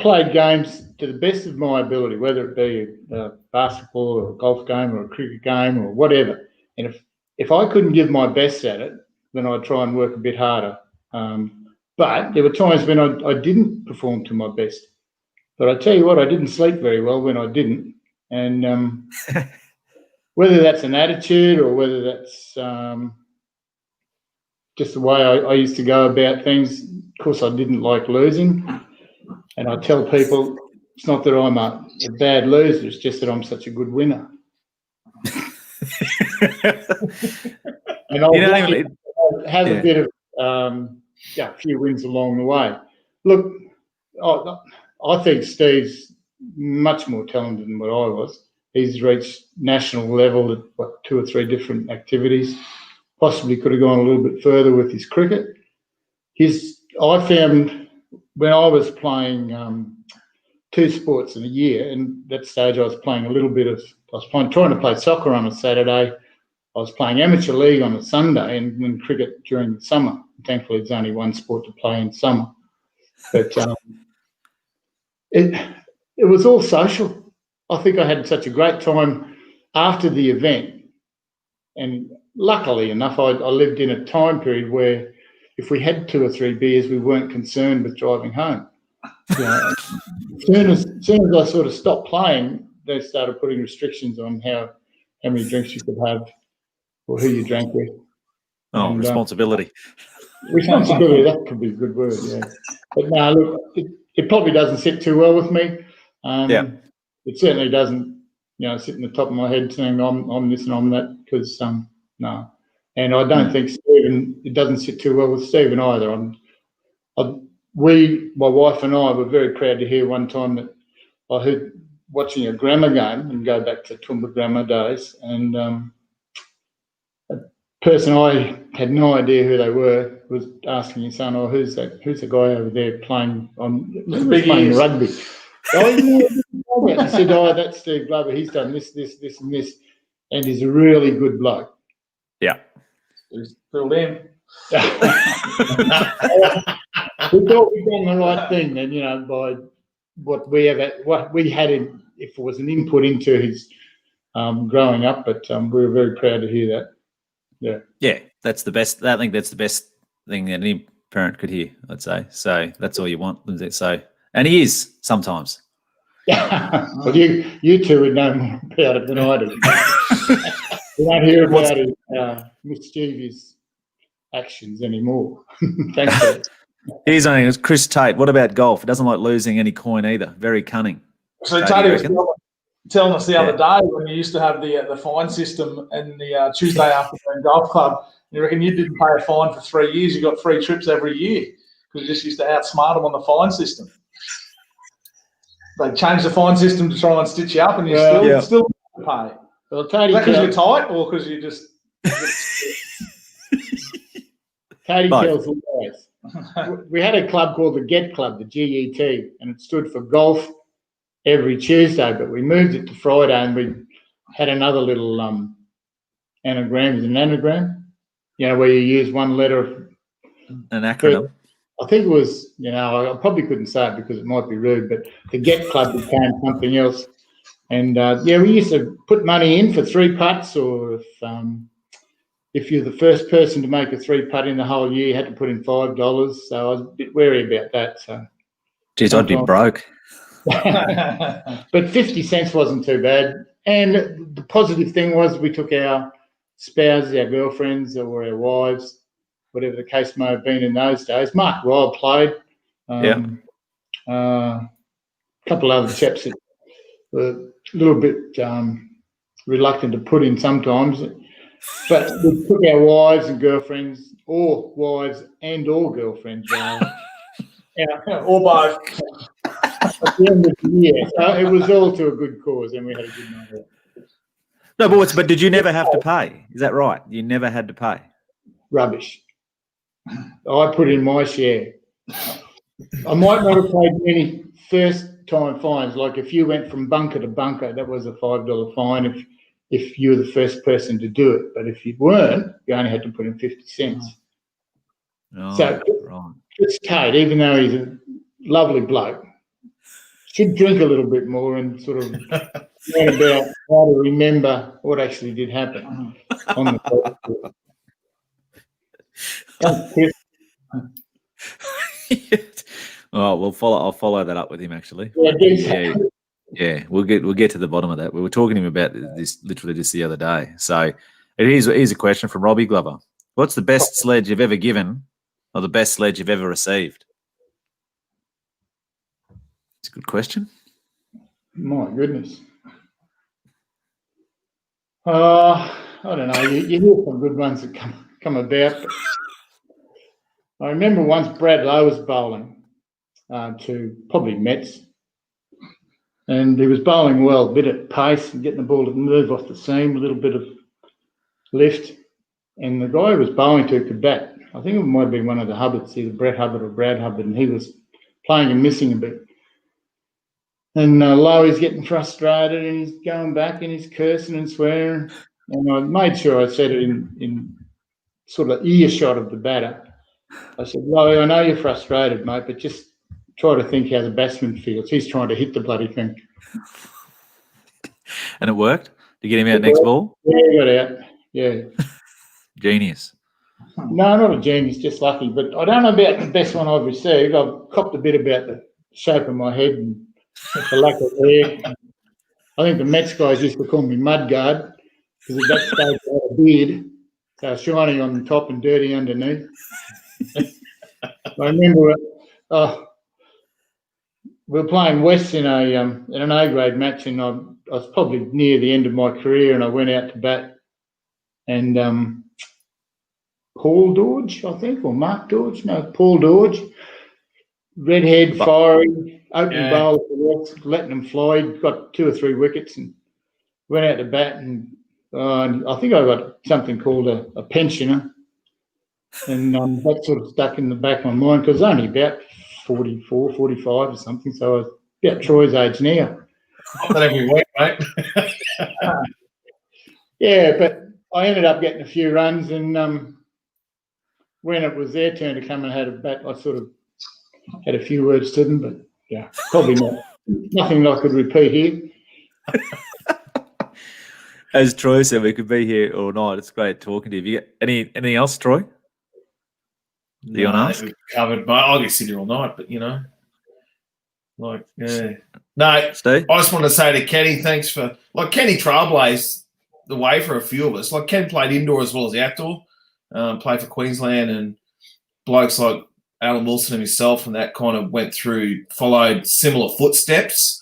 played games to the best of my ability, whether it be a basketball or a golf game or a cricket game or whatever. And if I couldn't give my best at it, then I'd try and work a bit harder. But there were times when I didn't perform to my best. But I tell you what, I didn't sleep very well when I didn't. And whether that's an attitude or whether that's just the way I used to go about things, of course, I didn't like losing. And I tell people, it's not that I'm a bad loser, it's just that I'm such a good winner. And I'll have a bit of a few wins along the way. Look, I think Steve's much more talented than what I was. He's reached national level at 2 or 3 different activities. Possibly could have gone a little bit further with his cricket. I found when I was playing 2 sports in a year, and at that stage I was playing trying to play soccer on a Saturday. I was playing amateur league on a Sunday and cricket during the summer. Thankfully, there's only one sport to play in summer. But it was all social. I think I had such a great time after the event. And luckily enough, I lived in a time period where if we had 2 or 3 beers, we weren't concerned with driving home. As soon as I sort of stopped playing, they started putting restrictions on how many drinks you could have or who you drank with. Oh, and, responsibility. Responsibility, that could be a good word, yeah. But no, look, it probably doesn't sit too well with me. It certainly doesn't, sit in the top of my head saying I'm this and I'm that, because no. And I don't think it doesn't sit too well with Stephen either. My wife and I were very proud to hear one time that I heard watching a grammar game, and go back to Toowoomba grammar days, and a person I had no idea who they were was asking his son, "Oh, who's that? Who's the guy over there playing rugby?" He said, "Oh, that's Steve Glover. He's done this, and this, and he's a really good bloke." Yeah. He's filled in. We thought we'd done the right thing then, by what we had if it was an input into his growing up, but we were very proud to hear that. Yeah. Yeah, that's the best. I think that's the best thing that any parent could hear, I'd say. So that's all you want. So, and he is sometimes. Well, you two would know more about it than I do. We don't hear about his mischievous actions anymore. Thanks for it. Here's only Chris Tate. What about golf? He doesn't like losing any coin either. Very cunning. So Tate was telling us the other day when you used to have the fine system in the Tuesday afternoon golf club. You reckon you didn't pay a fine for 3 years? You got free trips every year because you just used to outsmart them on the fine system. They changed the fine system to try and stitch you up, and you still pay. Well, because you're tight, or because you just. Katie tells lies. We had a club called the GET Club, the GET, and it stood for golf every Tuesday, but we moved it to Friday, and we had another little anagram. Is it an anagram? Where you use one letter of an acronym. I think it was, I probably couldn't say it because it might be rude, but the GET Club became something else. And we used to put money in for 3 putts, or if you're the first person to make a 3-putt in the whole year, you had to put in $5. So I was a bit wary about that. So, geez, I'd be broke. But 50 cents wasn't too bad. And the positive thing was we took our spouses, our girlfriends, or our wives, whatever the case may have been in those days. Mark Ryle played. A couple of other chaps that were a little bit reluctant to put in sometimes. But we took our wives and girlfriends, or wives and or girlfriends, or both. at the end of the year. So it was all to a good cause, and we had a good night out. No, but did you never have to pay? Is that right? You never had to pay? Rubbish. I put in my share. I might not have paid many first-time fines. Like if you went from bunker to bunker, that was a $5 fine if you were the first person to do it. But if you weren't, you only had to put in 50 cents. Oh, So right. it's Tate, even though he's a lovely bloke, should drink a little bit more and sort of learn about how to remember what actually did happen on the court. Thanks, Chris. Oh, I'll follow that up with him actually. Yeah, we'll get to the bottom of that. We were talking to him about this literally just the other day. So here's a question from Robbie Glover. What's the best sledge you've ever given, or the best sledge you've ever received? It's a good question. My goodness. I don't know. You hear some good ones that come about. But I remember once Brad Lowe was bowling to probably Mets, and he was bowling well, a bit at pace and getting the ball to move off the seam, a little bit of lift. And the guy who was bowling to could bat. I think it might have been one of the Hubbards, either Brett Hubbard or Brad Hubbard, and he was playing and missing a bit. And Lowe's getting frustrated, and he's going back and he's cursing and swearing. And I made sure I said it in sort of earshot of the batter. I said, Lowe, I know you're frustrated, mate, but just try to think how the batsman feels. He's trying to hit the bloody thing. And it worked? Did you get him out next ball? Yeah, he got out. Yeah. Genius. No, not a genius, just lucky. But I don't know about the best one I've received. I've copped a bit about the shape of my head and the lack of hair. I think the Mets guys used to call me Mudguard because at that stage I had a beard, so shiny on the top and dirty underneath. I remember we were playing West in an A-grade match, and I was probably near the end of my career, and I went out to bat, and Paul Dodge, I think, or Mark Dodge, no, Paul Dodge, redhead, fiery, opening bowl for West, letting them fly, got 2 or 3 wickets, and went out to bat, and I think I got something called a pensioner, and that sort of stuck in the back of my mind because I was only about 44, 45 or something, so I was about Troy's age now. Not every week, mate. Yeah, but I ended up getting a few runs, and when it was their turn to come and have a bat, I sort of had a few words to them, but yeah, probably nothing I could repeat here. As Troy said, we could be here all night. It's great talking to you. Have you got anything else, Troy? Do you want to ask? We've covered, but I'll get sit here all night. But no. Steve? I just want to say to Kenny, thanks for Kenny trailblazed the way for a few of us. Like Ken played indoor as well as outdoor, played for Queensland, and blokes like Alan Wilson himself, and that kind of followed similar footsteps.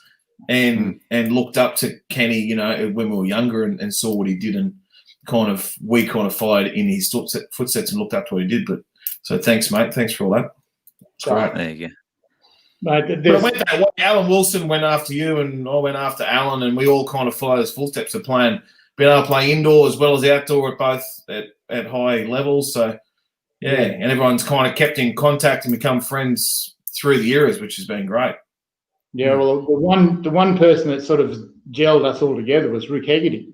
And looked up to Kenny, when we were younger, and saw what he did, and we followed in his footsteps and looked up to what he did. But so thanks, mate. Thanks for all that. It's great. There you go. Mate, but I went that way. Alan Wilson went after you, and I went after Alan, and we all kind of followed his footsteps of being able to play indoor as well as outdoor at both at high levels. So and everyone's kind of kept in contact and become friends through the years, which has been great. Yeah, well, the one person that sort of gelled us all together was Rick Hegarty.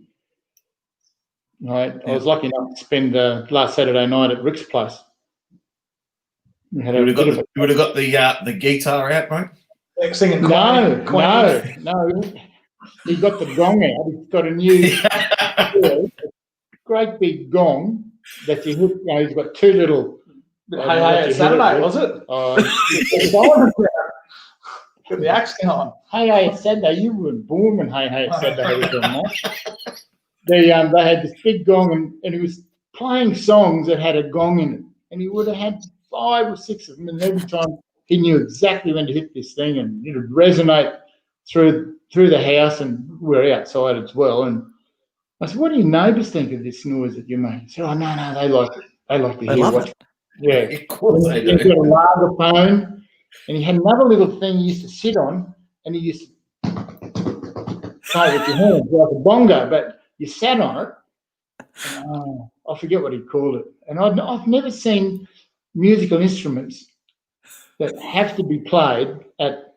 I was lucky enough to spend last Saturday night at Rick's place. You would have got the guitar out, mate? Singing no. He got the gong out. He's got a new great big gong that you hit. He's got 2 little. Hey, it's Saturday, was it? Got the axe going. Hey, it's Saturday. You were born when Hey, it's Saturday was on, mate. they had this big gong, and he was playing songs that had a gong in it, and he would have had 5 or 6 of them, and every time he knew exactly when to hit this thing, and it would resonate through the house, and we're outside as well. And I said, "What do your neighbours think of this noise that you make?" He said, "Oh no, they like it. They like to hear what." Yeah, Of course they He's do. got a lager phone, and he had another little thing he used to sit on, and he used to play with your hands like a bongo, but you sat on it. And, I forget what he called it. And I've never seen musical instruments that have to be played at,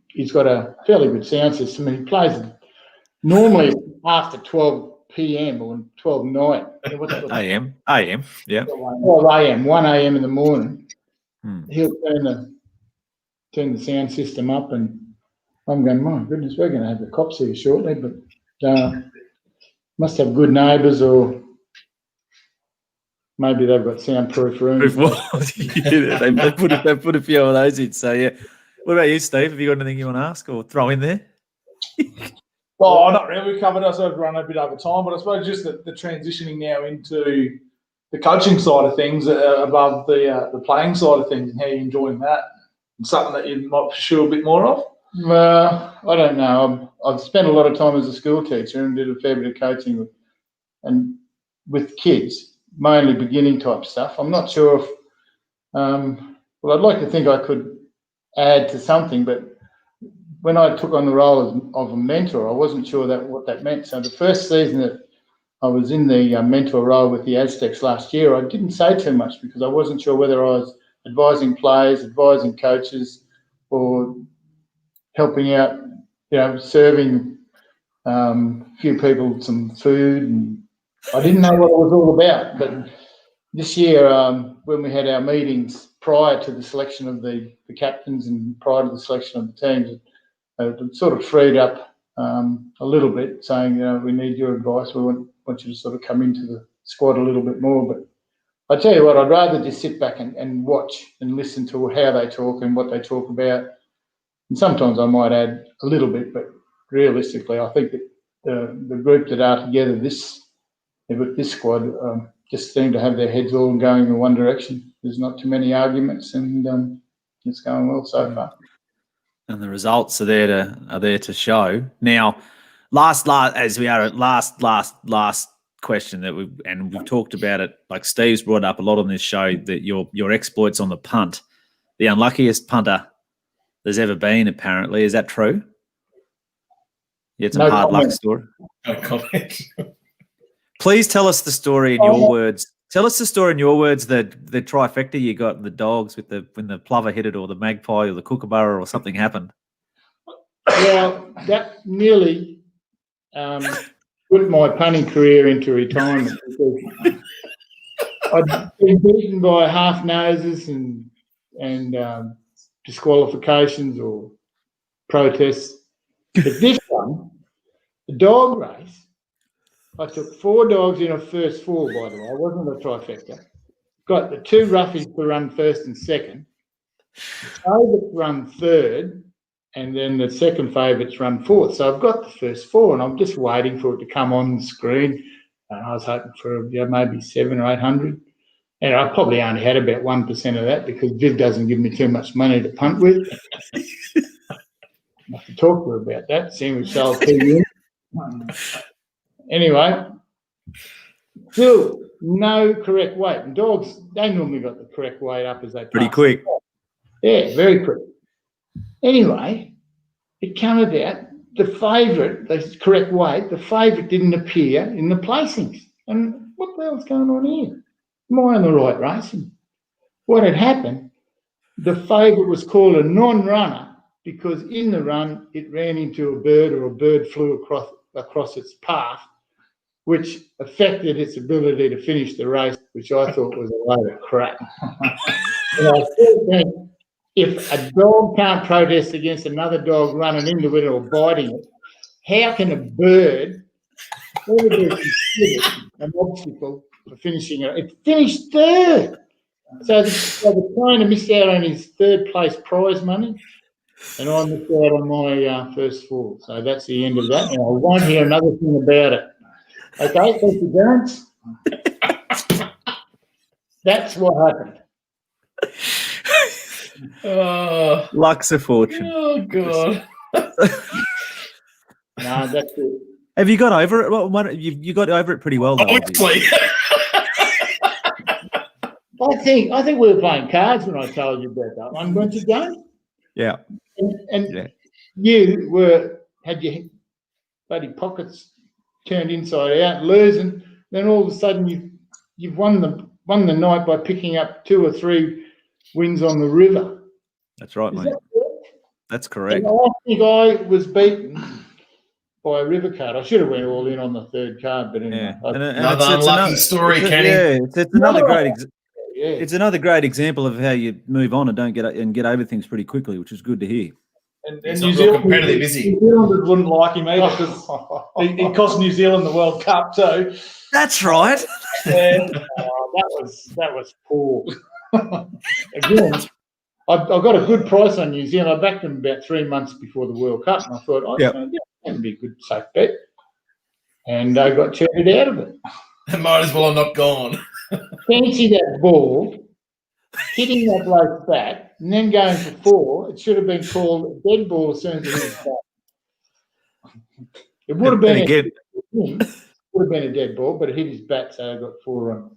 he's got a fairly good sound system, and he plays it normally after 12 p.m. or 12 night. AM, yeah. 12 a.m., 1 a.m. in the morning. He'll turn the sound system up, and I'm going, my goodness, we're going to have the cops here shortly, but must have good neighbours, or maybe they've got soundproof rooms. Yeah, they put a few of those in. So, yeah. What about you, Steve? Have you got anything you want to ask or throw in there? Oh, not really. We covered us. I've run a bit over time, but I suppose just the transitioning now into the coaching side of things above the playing side of things, and how you're enjoying that, and something that you might pursue a bit more of. I don't know. I've spent a lot of time as a school teacher and did a fair bit of coaching with kids, mainly beginning type stuff. I'm not sure if, I'd like to think I could add to something, but when I took on the role of a mentor, I wasn't sure what that meant. So the first season that I was in the mentor role with the Aztecs last year, I didn't say too much because I wasn't sure whether I was advising players, advising coaches, or helping out, serving a few people some food. And I didn't know what it was all about. But this year, when we had our meetings prior to the selection of the captains and prior to the selection of the teams, it sort of freed up a little bit, saying, we need your advice. We want you to sort of come into the squad a little bit more. But I tell you what, I'd rather just sit back and watch and listen to how they talk and what they talk about. And sometimes I might add a little bit, but realistically, I think that the group that are together with this squad just seem to have their heads all going in one direction. There's not too many arguments, and it's going well so far. And the results are there to show. Now, last question that we've talked about it. Like Steve's brought up a lot on this show, that your exploits on the punt, the unluckiest punter there's ever been, apparently. Is that true? You had some hard luck story. No comment. Please tell us the story in your words. Tell us the story in your words, the trifecta you got, the dogs when the plover hit it, or the magpie, or the kookaburra, or something happened. Well, that nearly put my punting career into retirement, because I'd been beaten by half noses and disqualifications or protests. But this one, the dog race, I took 4 dogs in a first 4, by the way. I wasn't a trifecta. Got the 2 roughies to run first and second. The favourites run third, and then the second favourites run fourth. So I've got the first 4, and I'm just waiting for it to come on the screen. I was hoping for maybe 700 or 800. And I probably only had about 1% of that, because Viv doesn't give me too much money to punt with. I have to talk to her about that, seeing we sold 2 units. Anyway, still no correct weight. And dogs, they normally got the correct weight up as they pretty quick. Yeah, very quick. Anyway, it came about the favourite, the correct weight, the favourite didn't appear in the placings. And what the hell's going on here? Am I on the right race? And what had happened, the favourite was called a non-runner because in the run it ran into a bird, or a bird flew across its path, which affected its ability to finish the race, which I thought was a load of crap. And I still think, if a dog can't protest against another dog running into it or biting it, how can a bird ever be considered an obstacle for finishing it? It finished third. So the trainer missed out on his third place prize money, and I missed out on my first 4. So that's the end of that. And I won't hear another thing about it. Okay, thank you, Terence. That's what happened. Oh, Luck's a fortune. oh God. No, that's it. Have you got over it? Well, you got over it pretty well, though. Obviously. I think we were playing cards when I told you about that one, weren't you, James? Yeah. And you had your bloody pockets turned inside out, losing. Then all of a sudden you've won the night by picking up 2 or 3 wins on the river. That's right, mate. That correct? That's correct. And I think I was beaten by a river card. I should have went all in on the 3rd card, but anyway. Yeah. Another unlucky story, Kenny. Yeah, it's another great. Yeah. It's another great example of how you move on and get over things pretty quickly, which is good to hear. And It's New not real Zealand, competitive, is he? New Zealanders wouldn't like him either because he cost New Zealand the World Cup too. That's right. And that was poor. Again, I got a good price on New Zealand. I backed them about 3 months before the World Cup, and I thought, that would be a good safe bet. And I got cheated out of it. It might as well have not gone. Fancy that ball, hitting that bloke's back, and then going for 4. It should have been called a dead ball as soon as it hit his back. It would have been a dead ball, but it hit his bat, so I got 4 runs.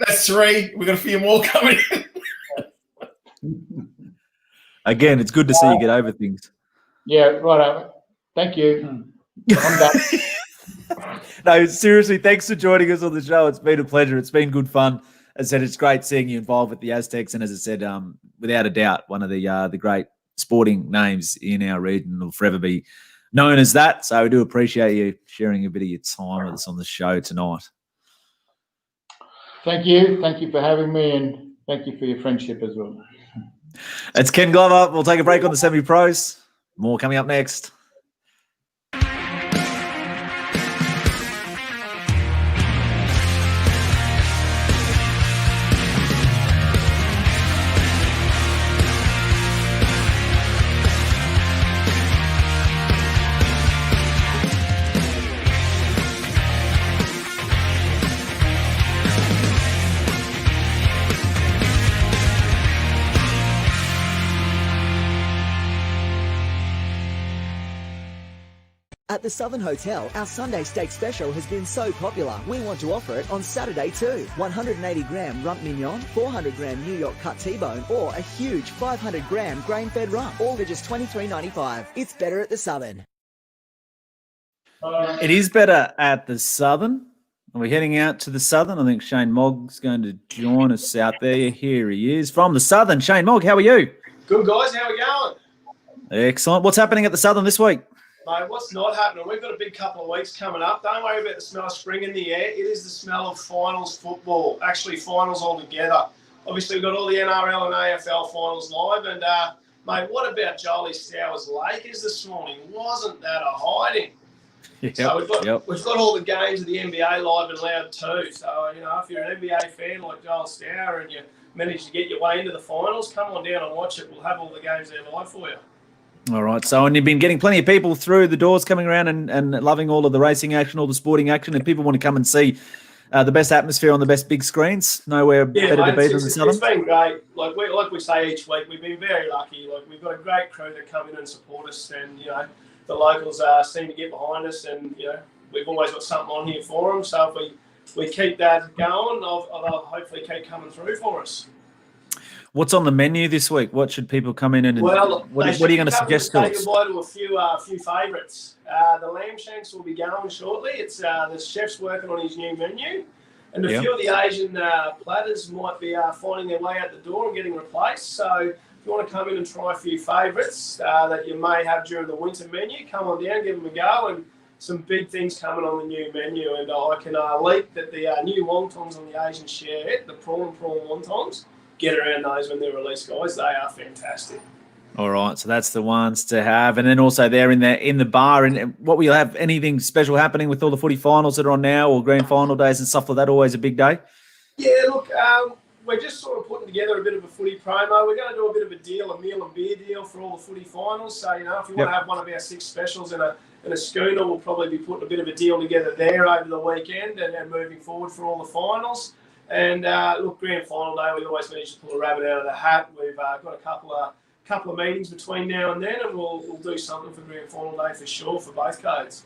That's 3. We've got a few more coming in. Again, it's good to see you get over things. Yeah, right. Thank you. I'm done. No, seriously, thanks for joining us on the show. It's been a pleasure. It's been good fun. As I said, it's great seeing you involved with the Aztecs, and as I said, without a doubt, one of the great sporting names in our region will forever be known as that. So we do appreciate you sharing a bit of your time with us on the show tonight. Thank you. Thank you for having me, and thank you for your friendship as well. It's Ken Glover. We'll take a break on the semi-pros. More coming up next. At the Southern Hotel, our Sunday steak special has been so popular, we want to offer it on Saturday too. 180-gram rump mignon, 400-gram New York cut T-bone, or a huge 500-gram grain-fed rump, all for just $23.95. It's better at the Southern. It is better at the Southern. We're heading out to the Southern. I think Shane Mogg's going to join us out there. Here he is from the Southern. Shane Mogg, how are you? Good, guys. How are we going? Excellent. What's happening at the Southern this week? Mate, what's not happening? We've got a big couple of weeks coming up. Don't worry about the smell of spring in the air. It is the smell of finals football, actually finals altogether. Obviously, we've got all the NRL and AFL finals live. And, mate, what about Jolie Stowers Lakers this morning? Wasn't that a hiding? Yep, So we've got all the games of the NBA live and loud too. So, you know, if you're an NBA fan like Joel Stower and you manage to get your way into the finals, come on down and watch it. We'll have all the games there live for you. All right. So, and you've been getting plenty of people through the doors coming around and loving all of the racing action, all the sporting action, and people want to come and see the best atmosphere on the best big screens. Nowhere better to be than the Southern. It's been great. Like we say each week, we've been very lucky. Like we've got a great crew that come in and support us, and you know the locals seem to get behind us, and you know we've always got something on here for them. So if we keep that going, they'll hopefully keep coming through for us. What's on the menu this week? What should people come in and what are you going to suggest to us? Say goodbye to a few favourites. The lamb shanks will be going shortly. It's the chef's working on his new menu, and a few of the Asian platters might be finding their way out the door and getting replaced. So if you want to come in and try a few favourites that you may have during the winter menu, come on down, give them a go, and some big things coming on the new menu. And I can leak that the new wontons on the Asian share, the prawn wontons. Get around those when they're released, guys. They are fantastic. All right, so that's the ones to have, and then also there in the bar. And what will you have? Anything special happening with all the footy finals that are on now, or grand final days and stuff like that? Always a big day. Yeah, look, we're just sort of putting together a bit of a footy promo. We're going to do a bit of a deal, a meal and beer deal for all the footy finals. So, you know, if you want to have one of our 6 specials and a schooner, we'll probably be putting a bit of a deal together there over the weekend and moving forward for all the finals. And look, grand final day, we always manage to pull a rabbit out of the hat. We've got a couple of meetings between now and then, and we'll do something for grand final day for sure for both codes.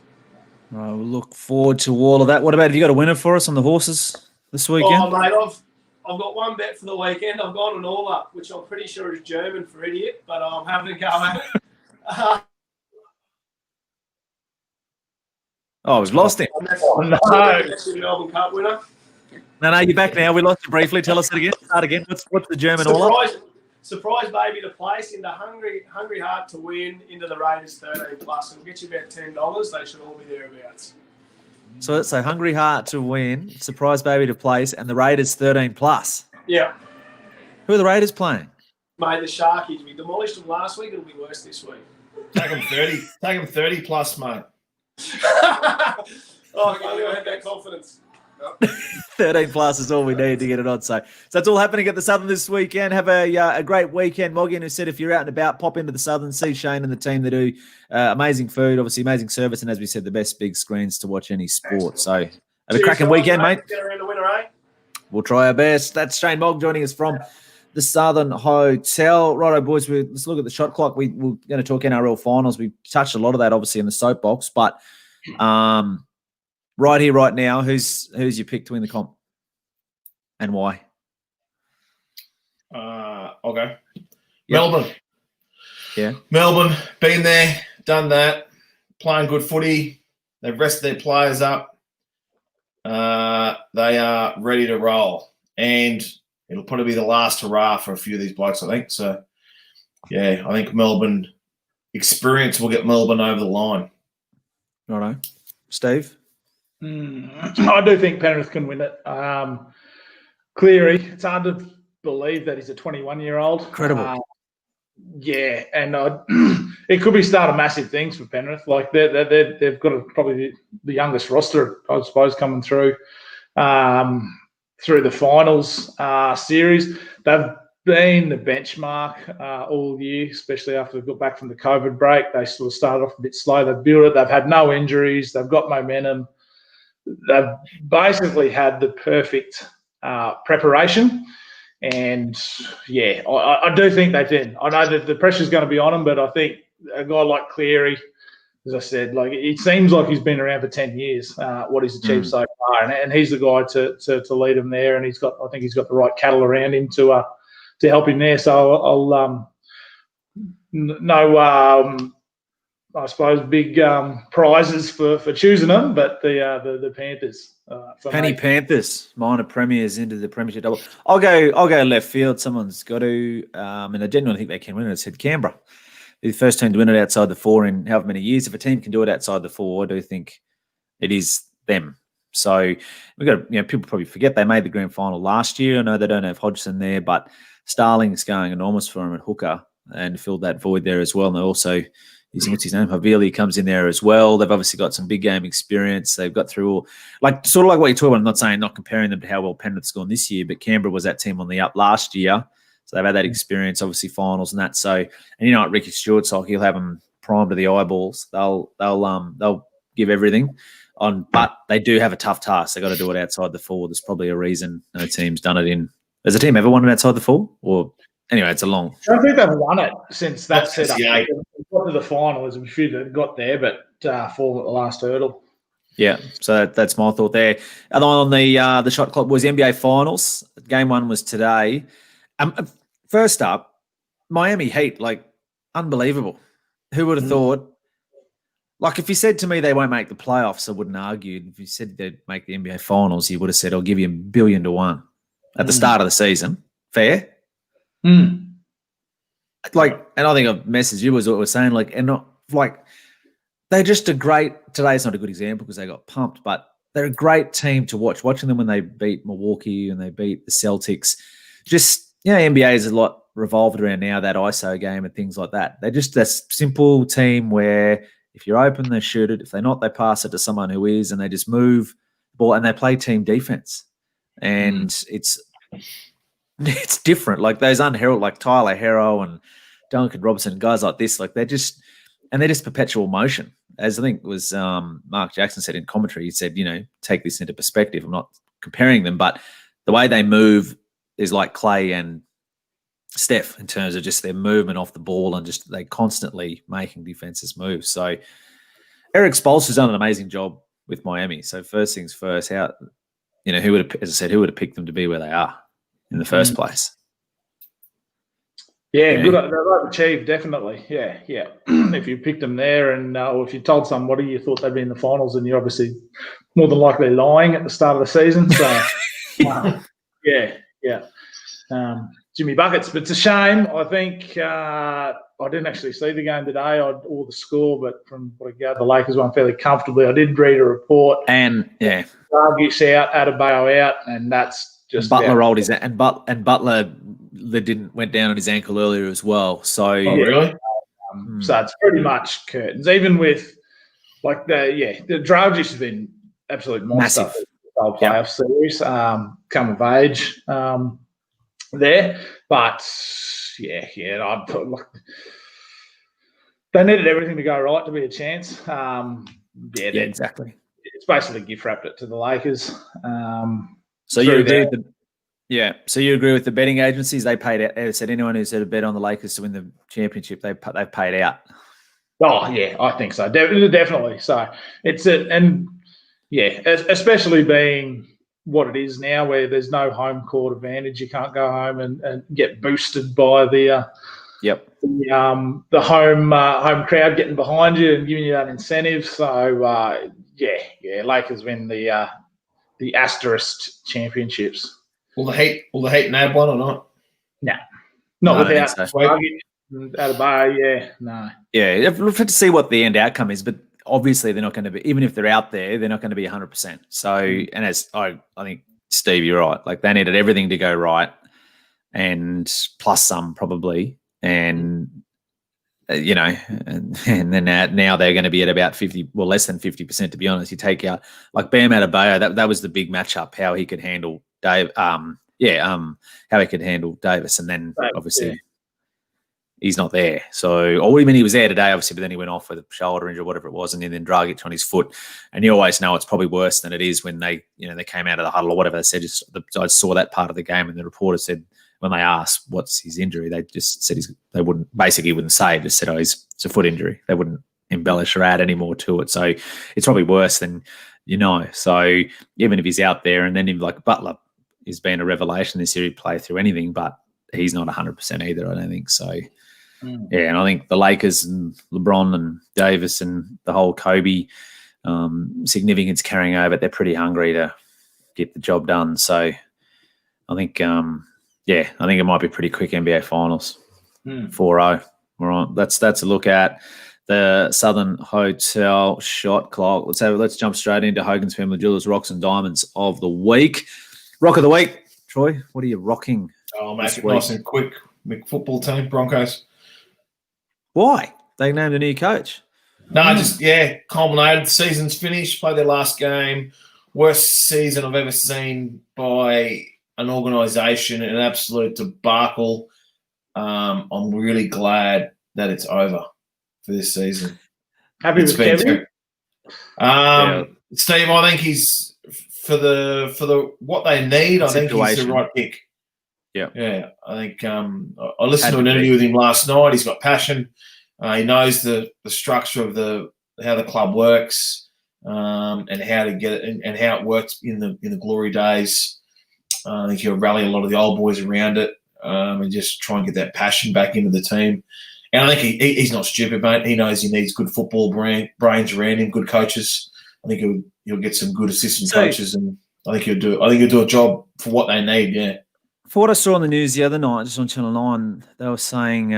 Right, we'll look forward to all of that. What about, have you got a winner for us on the horses this weekend? Oh, mate, I've got one bet for the weekend. I've got an all-up, which I'm pretty sure is German for idiot, but I'm having a go at it. Oh, we've lost him. No. Melbourne Cup winner. No, you're back now. We lost you briefly. Tell us it again. Start again. What's the German all-up? Surprise baby to place into Hungry Heart to win into the Raiders 13+. It'll get you about $10. They should all be thereabouts. So Hungry Heart to win, surprise baby to place, and the Raiders 13+. Yeah. Who are the Raiders playing? Mate, the Sharkies. We demolished them last week. It'll be worse this week. Take them 30. Take them 30+, mate. Oh, I had that confidence. 13+ is all we need to get it on. So that's all happening at the Southern this weekend. Have a great weekend. Morgan, who said if you're out and about, pop into the Southern, see Shane and the team. They do amazing food, obviously amazing service, and as we said, the best big screens to watch any sport. So have a cracking weekend, mate. Get around the winner, eh? We'll try our best. That's Shane Mogg joining us from the Southern Hotel. Righto, boys, let's look at the shot clock. We're going to talk NRL finals. We touched a lot of that, obviously, in the soapbox, but right here, right now, who's your pick to win the comp and why? I'll go. Yep. Melbourne. Yeah. Melbourne, been there, done that, playing good footy. They've rested their players up. They are ready to roll. And it'll probably be the last hurrah for a few of these blokes, I think. So, yeah, I think Melbourne experience will get Melbourne over the line. Righto. Steve? I do think Penrith can win it. Cleary, it's hard to believe that he's a 21-year-old. Incredible. Yeah, and it could be start of massive things for Penrith. Like they've got probably the youngest roster, I suppose, coming through the finals series. They've been the benchmark all year, especially after they got back from the COVID break. They sort of started off a bit slow. They've built it. They've had no injuries. They've got momentum. They've basically had the perfect preparation. And, yeah, I do think they did. I know that the pressure's going to be on them, but I think a guy like Cleary, as I said, like it seems like he's been around for 10 years, what he's achieved so far. And he's the guy to lead him there. And I think he's got the right cattle around him to help him there. So I suppose big prizes for choosing them, but the Panthers. Penny Panthers, minor premiers into the premiership double. I'll go left field. Someone's got to, and I genuinely think they can win it. I said Canberra. They're the first team to win it outside the 4 in however many years. If a team can do it outside the 4, I do think it is them. So we've got people probably forget they made the grand final last year. I know they don't have Hodgson there, but Starling's going enormous for them at hooker and filled that void there as well. And they also, what's his name? Havili comes in there as well. They've obviously got some big game experience. They've got through all, sort of like what you're talking about. I'm not saying, not comparing them to how well Penrith's gone this year, but Canberra was that team on the up last year. So they've had that experience, obviously finals and that. So, and you know what, Ricky Stewart's like, he'll have them primed to the eyeballs. They'll give everything on, but they do have a tough task. They got to do it outside the 4. There's probably a reason no team's done it in. Has a team ever won it outside the 4? Or anyway, it's a long. I don't think they've won it since that set up. They got to the final. There's a few that got there, but fall at the last hurdle. Yeah, so that's my thought there. Other one on the shot clock was NBA Finals. Game 1 was today. First up, Miami Heat, unbelievable. Who would have thought? If you said to me they won't make the playoffs, I wouldn't argue. If you said they'd make the NBA Finals, you would have said, I'll give you $1 billion to 1 at the start of the season. Fair? And I think I've messaged you as what we're saying, they're just a great, today's not a good example because they got pumped, but they're a great team to watch. Watching them when they beat Milwaukee and they beat the Celtics, NBA is a lot revolved around now, that ISO game and things like that. They're just a simple team where if you're open, they shoot it. If they're not, they pass it to someone who is, and they just move the ball and they play team defense. And it's it's different. Like those unheralded, like Tyler Harrow and Duncan Robinson, guys like this, like they're just perpetual motion. As I think it was Mark Jackson said in commentary, he said, take this into perspective. I'm not comparing them, but the way they move is like Clay and Steph in terms of just their movement off the ball and just they constantly making defenses move. So Eric Spoelstra's done an amazing job with Miami. So first things first, who would have picked them to be where they are in the first place? Yeah, good. They've achieved, definitely. Yeah. If you picked them there or if you told somebody you thought they'd be in the finals, and you're obviously more than likely lying at the start of the season. So, Jimmy Buckets. But it's a shame. I think I didn't actually see the game today or the score, but from what I gathered, the Lakers won fairly comfortably. I did read a report. And, Dragic out, Adebayo out, and that's just Butler rolled his and Butler went down on his ankle earlier as well. So really? So it's pretty much curtains. Even with the Dragic has been absolute monster. Massive. The whole playoff series, come of age there, but I'd put they needed everything to go right to be a chance. Exactly. It's basically gift wrapped it to the Lakers. So you agree with So you agree with the betting agencies? They paid out. They said anyone who's had a bet on the Lakers to win the championship, they've paid out. Oh yeah, I think so. Definitely. So especially being what it is now, where there's no home court advantage. You can't go home and get boosted by the home crowd getting behind you and giving you that incentive. So Lakers win the asterisk championships. Will the Heat nab one or not? No, not without Adebayo. No. Yeah, we'll have to see what the end outcome is, but obviously they're not going to be. Even if they're out there, they're not going to be 100%. So, and as I think Steve, you're right. Like they needed everything to go right, and plus some probably, and and then now they're going to be at about 50, well, less than 50%, to be honest. You take out like Bam Adebayo, that was the big matchup, how he could handle how he could handle Davis, and then obviously he's not there. So, he was there today, obviously, but then he went off with a shoulder injury or whatever it was, and then Dragic on his foot. And you always know it's probably worse than it is when they came out of the huddle or whatever they said. I saw that part of the game, and the reporter said when they asked what's his injury, they just said they wouldn't say, just said, it's a foot injury. They wouldn't embellish or add any more to it. So it's probably worse than So even if he's out there, and then like Butler has been a revelation this year, he'd play through anything, but he's not 100% either, I don't think. So, yeah, and I think the Lakers and LeBron and Davis and the whole Kobe significance carrying over, they're pretty hungry to get the job done. So I think, I think it might be pretty quick NBA Finals, 4-0. All right, let's a look at the Southern Hotel shot clock. Let's jump straight into Hogan's Family Jewelers Rocks and Diamonds of the week. Rock of the week, Troy. What are you rocking? Oh, make it nice and quick. Football team, Broncos. Why? They named a new coach. No, culminated. Season's finished. Played their last game. Worst season I've ever seen by an organisation. An absolute debacle. I'm really glad that it's over for this season. Happy with Kevin? Steve, I think he's for the what they need. I think he's the right pick. Yeah. I think I listened to an interview with him last night. He's got passion. He knows the structure of how the club works and how to get it and how it works in the glory days. I think he'll rally a lot of the old boys around it and just try and get that passion back into the team. And I think he's not stupid, mate. He knows he needs good football brains around him, good coaches. I think he'll get some good assistant coaches, and I think he'll do a job for what they need. Yeah. For what I saw on the news the other night, just on Channel 9, they were saying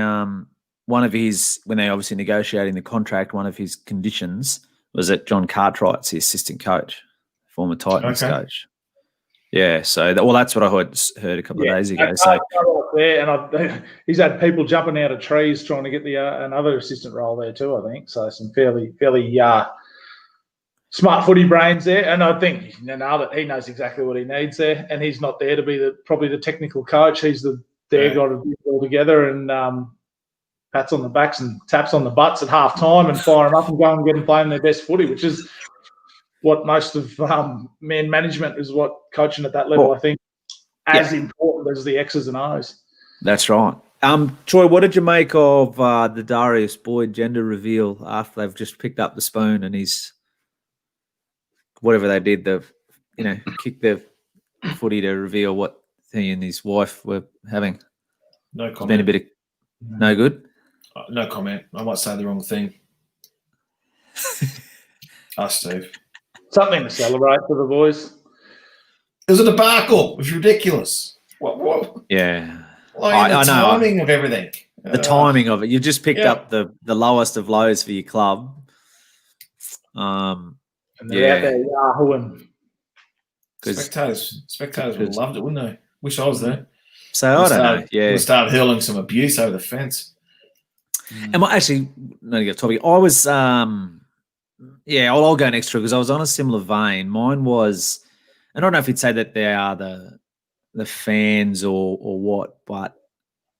one of his, when they obviously negotiating the contract, one of his conditions was that John Cartwright's the assistant coach, former Titans coach. Yeah, so that's what I heard a couple of days ago. So and he's had people jumping out of trees trying to get the another assistant role there too, I think. So some fairly smart footy brains there, and I think that he knows exactly what he needs there, and he's not there to be probably the technical coach. He's there got to be all together and pats on the backs and taps on the butts at half time and fire them up and go and get them playing their best footy, which is what most of man management is, what coaching at that level, I think, as important as the X's and O's. That's right. Troy, what did you make of the Darius Boyd gender reveal after they've just picked up the spoon and he's whatever they did, kicked the footy to reveal what he and his wife were having? No comment. It's been a bit of no good. No comment. I might say the wrong thing. Steve. Something to celebrate for the boys. It was a debacle. It was ridiculous. What? Yeah. Like the timing of everything. The timing of it. You just picked up the lowest of lows for your club. And they're out there yahooing. Spectators would have loved it, wouldn't they? Wish I was there. So I don't know. Yeah. We'll start hurling some abuse over the fence. And actually, not to get topic. I was, I'll go next because I was on a similar vein. Mine was, and I don't know if you'd say that they are the fans or what, but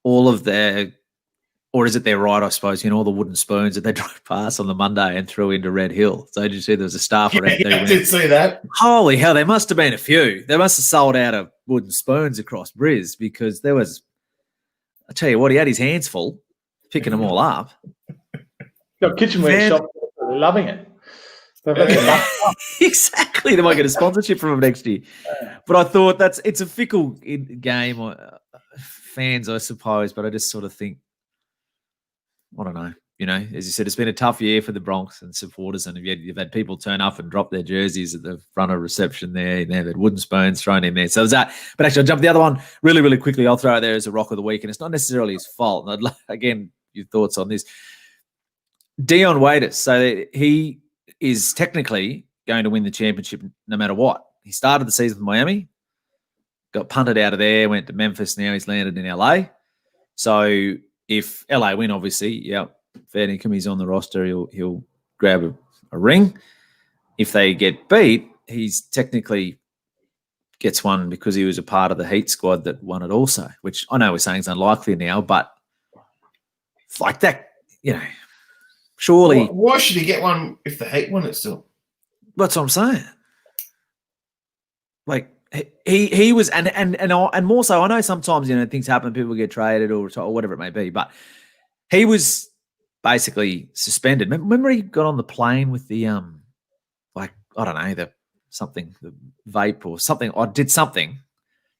all of their, or is it their right, I suppose, all the wooden spoons that they drove past on the Monday and threw into Red Hill. So did you see there was a staffer out there? I did see that. Holy hell, there must have been a few. They must have sold out of wooden spoons across Briz because there was, I tell you what, he had his hands full picking them all up. The kitchenware shop, they're loving it. Exactly. They might get a sponsorship from him next year. But I thought it's a fickle game. Fans, I suppose, but I just sort of think, I don't know. As you said, it's been a tough year for the Bronx and supporters, and you've had people turn up and drop their jerseys at the front of reception there. They've had wooden spoons thrown in there. So there's that. But actually, I'll jump to the other one really, really quickly. I'll throw it there as a rock of the week, and it's not necessarily his fault. And I'd like, again, your thoughts on this. Dion Waiters. So he is technically going to win the championship no matter what. He started the season with Miami, got punted out of there, went to Memphis. Now he's landed in LA. So if LA win, obviously, fair income, he's on the roster. He'll grab a ring. If they get beat, he's technically gets one because he was a part of the Heat squad that won it also, which I know we're saying is unlikely now, but like that, surely. Why should he get one if the Heat won it still? That's what I'm saying. Like he was, and more so, I know sometimes things happen, people get traded or whatever it may be, but he was basically suspended. Remember he got on the plane with the I don't know, the vape or something, or did something,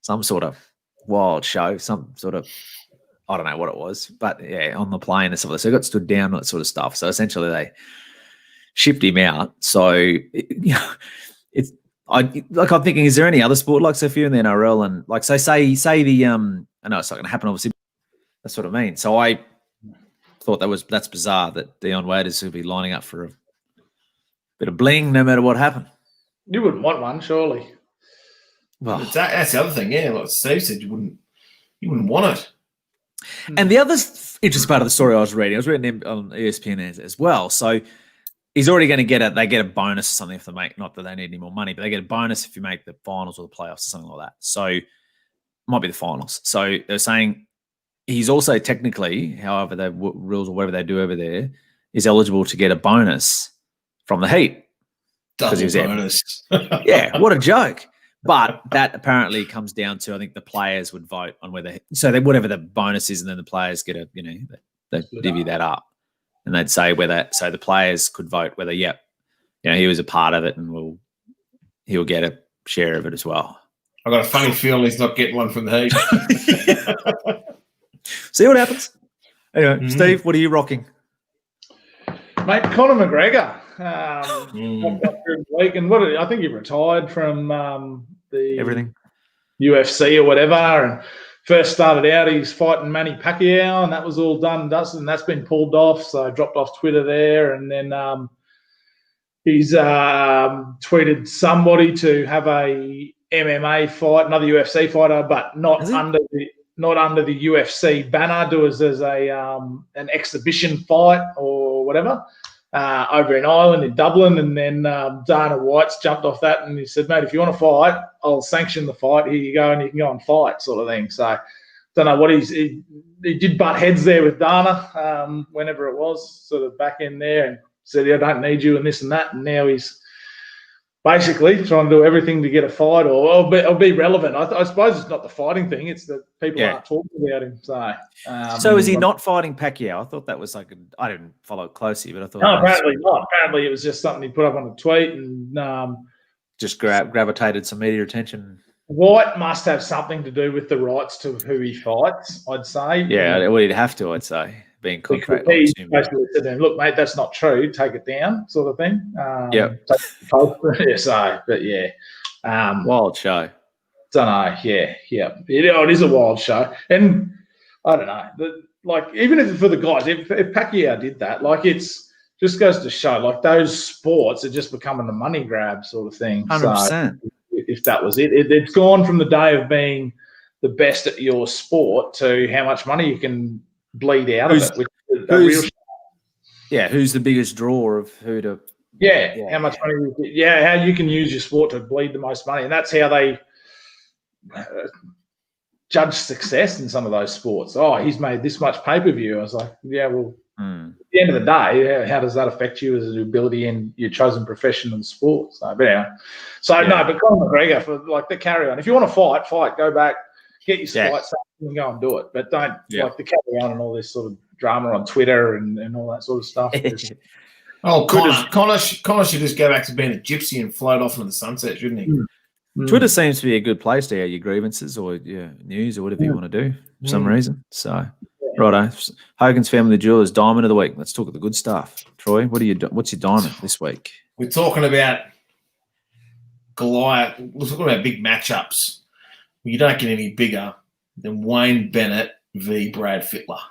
some sort of wild show, some sort of, I don't know what it was, but on the plane and stuff. So he got stood down, that sort of stuff. So essentially they shipped him out. So I'm thinking, is there any other sport like if you're in the NRL and like say the I know it's not going to happen obviously. That's what I mean. So I thought that's bizarre that Dion Waiters would be lining up for a bit of bling no matter what happened. You wouldn't want one, surely. Well, that's the other thing. Yeah, like Steve said, you wouldn't want it. And the other interesting part of the story I was reading on ESPN as well. So he's already going to get they get a bonus or something if they make, not that they need any more money, but they get a bonus if you make the finals or the playoffs or something like that. So it might be the finals. So they're saying he's also technically, however the rules or whatever they do over there, is eligible to get a bonus from the Heat. Double bonus. Yeah, what a joke. But that apparently comes down to, I think the players would vote on whether, whatever the bonus is, and then the players get they divvy that up. And they'd say so the players could vote whether, he was a part of it and he'll get a share of it as well. I've got a funny feeling he's not getting one from the Heat. See what happens. Anyway, Steve, what are you rocking? Mate, Conor McGregor. And I think he retired from the everything UFC or whatever, and first started out he's fighting Manny Pacquiao, and that was all done and dusted, and that's been pulled off, so dropped off Twitter there, and then he's tweeted somebody to have a MMA fight, another UFC fighter, but not under the UFC banner, do as a an exhibition fight or whatever. over in Ireland, in Dublin, and then Dana White's jumped off that and he said, mate, if you want to fight, I'll sanction the fight. Here you go, and you can go and fight, sort of thing. So don't know what he did butt heads there with Dana whenever it was, sort of back in there, and said, I don't need you and this and that. And now he's basically trying to do everything to get a fight or be relevant. I suppose it's not the fighting thing; it's that people aren't talking about him. So is he not fighting Pacquiao? I thought that was like I didn't follow it closely, but I thought no. Apparently not. Apparently it was just something he put up on a tweet and just gravitated some media attention. White must have something to do with the rights to who he fights, I'd say. Yeah, well, he'd have to, I'd say, being contract. He basically said to him, look, mate, that's not true. Take it down, sort of thing. Wild show. Don't know. Yeah. It is a wild show. And I don't know. Even if for the guys, if Pacquiao did that, it's just goes to show, those sports are just becoming a money grab sort of thing. 100%. So, if that was it. It's gone from the day of being the best at your sport to how much money you can bleed out of it. Which is a real who's the biggest draw of who to... how much money... how you can use your sport to bleed the most money. And that's how they judge success in some of those sports. Oh, he's made this much pay-per-view. I was like, at the end of the day, how does that affect you as an ability in your chosen profession and sport? So, but Conor McGregor, for the carry on. If you want to fight, go back, get your fight, and go and do it. But don't the carry on and all this sort of drama on Twitter and all that sort of stuff. Conor should just go back to being a gypsy and float off into the sunset, shouldn't he? Twitter seems to be a good place to air your grievances or your news or whatever you want to do for some reason. So. Righto. Hogan's Family Jewelers Diamond of the Week. Let's talk about the good stuff. Troy, what's your diamond this week? We're talking about Goliath. We're talking about big matchups. You don't get any bigger than Wayne Bennett v. Brad Fittler.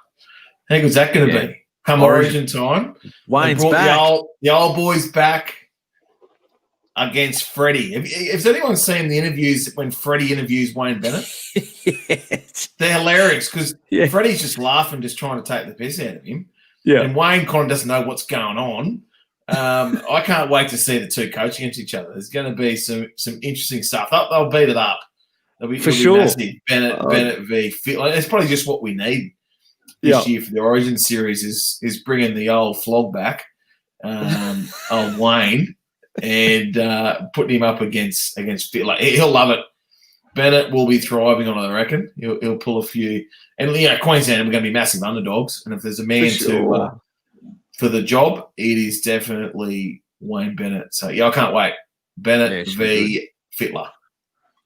How good's that going to be? Come Origin time. Wayne's back. The old boy's back against Freddie. Has anyone seen the interviews when Freddie interviews Wayne Bennett? They're hilarious because Freddie's just laughing, just trying to take the piss out of him. Yeah. And Wayne kind of doesn't know what's going on. I can't wait to see the two coach against each other. There's going to be some interesting stuff. They'll beat it up. It'll be massive. Bennett v. Fittler. It's probably just what we need this year for the Origin series is bringing the old flog back, old Wayne, and putting him up against Fittler. He'll love it. Bennett will be thriving on it, I reckon. He'll pull a few. And, Queensland are going to be massive underdogs. And if there's a man for the job, it is definitely Wayne Bennett. So, I can't wait. Bennett v. Fittler.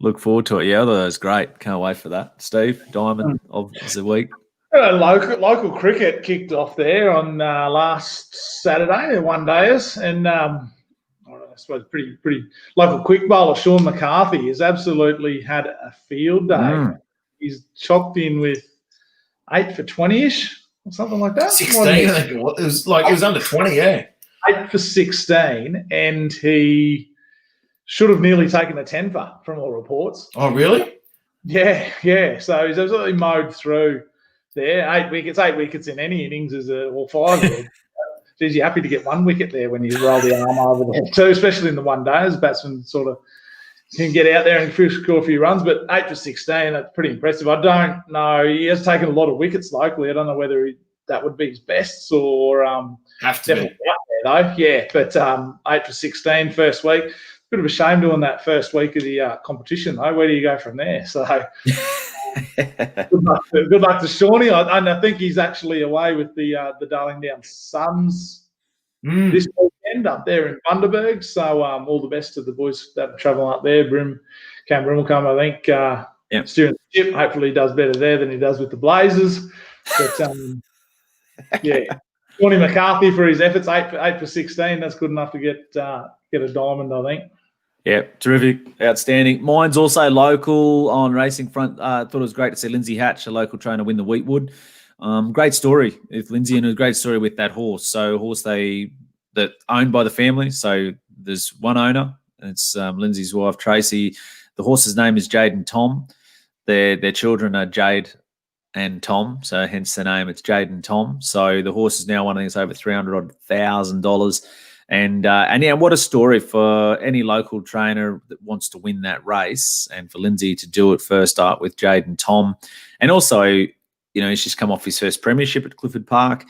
Look forward to it. Yeah, that was great. Can't wait for that. Steve, diamond of the week. Local cricket kicked off there on last Saturday, the one-dayers. And I suppose pretty local quick bowler Sean McCarthy has absolutely had a field day. He's chopped in with 8 for 20-ish or something like that. 16, I think it was. It was under 20, 8 for 16, and he should have nearly taken a 10-for from all reports. Oh, really? Yeah. So he's absolutely mowed through there. 8 wickets in any innings or 5. Geez, you're happy to get 1 wicket there when you roll the arm over there too, especially in the one day as batsmen sort of can get out there and score a few runs. But 8 for 16, that's pretty impressive. I don't know. He has taken a lot of wickets locally. I don't know whether that would be his best or have to be. Out there though. Yeah, but 8 for 16 first week. Bit of a shame doing that first week of the competition though. Where do you go from there? So good luck to Shawnee. I think he's actually away with the Darlingtown Suns this weekend up there in Bundaberg. So all the best to the boys that travel up there. Cam Brim will come, I think, steering the ship. Hopefully he does better there than he does with the Blazers. But Shawnee McCarthy for his efforts, 8 for 16. That's good enough to get a diamond, I think. Yeah, terrific, outstanding. Mine's also local on racing front. Thought it was great to see Lindsay Hatch, a local trainer, win the Wheatwood. Great story with Lindsay, and a great story with that horse. So, a horse that owned by the family. So there's one owner, and it's Lindsay's wife Tracy. The horse's name is Jade and Tom. Their children are Jade and Tom, so hence the name. It's Jaden Tom. So the horse is now one, I think it's over $300,000. And yeah, what a story for any local trainer that wants to win that race, and for Lindsay to do it first up with Jaden Tom. And also, you know, he's just come off his first premiership at Clifford Park.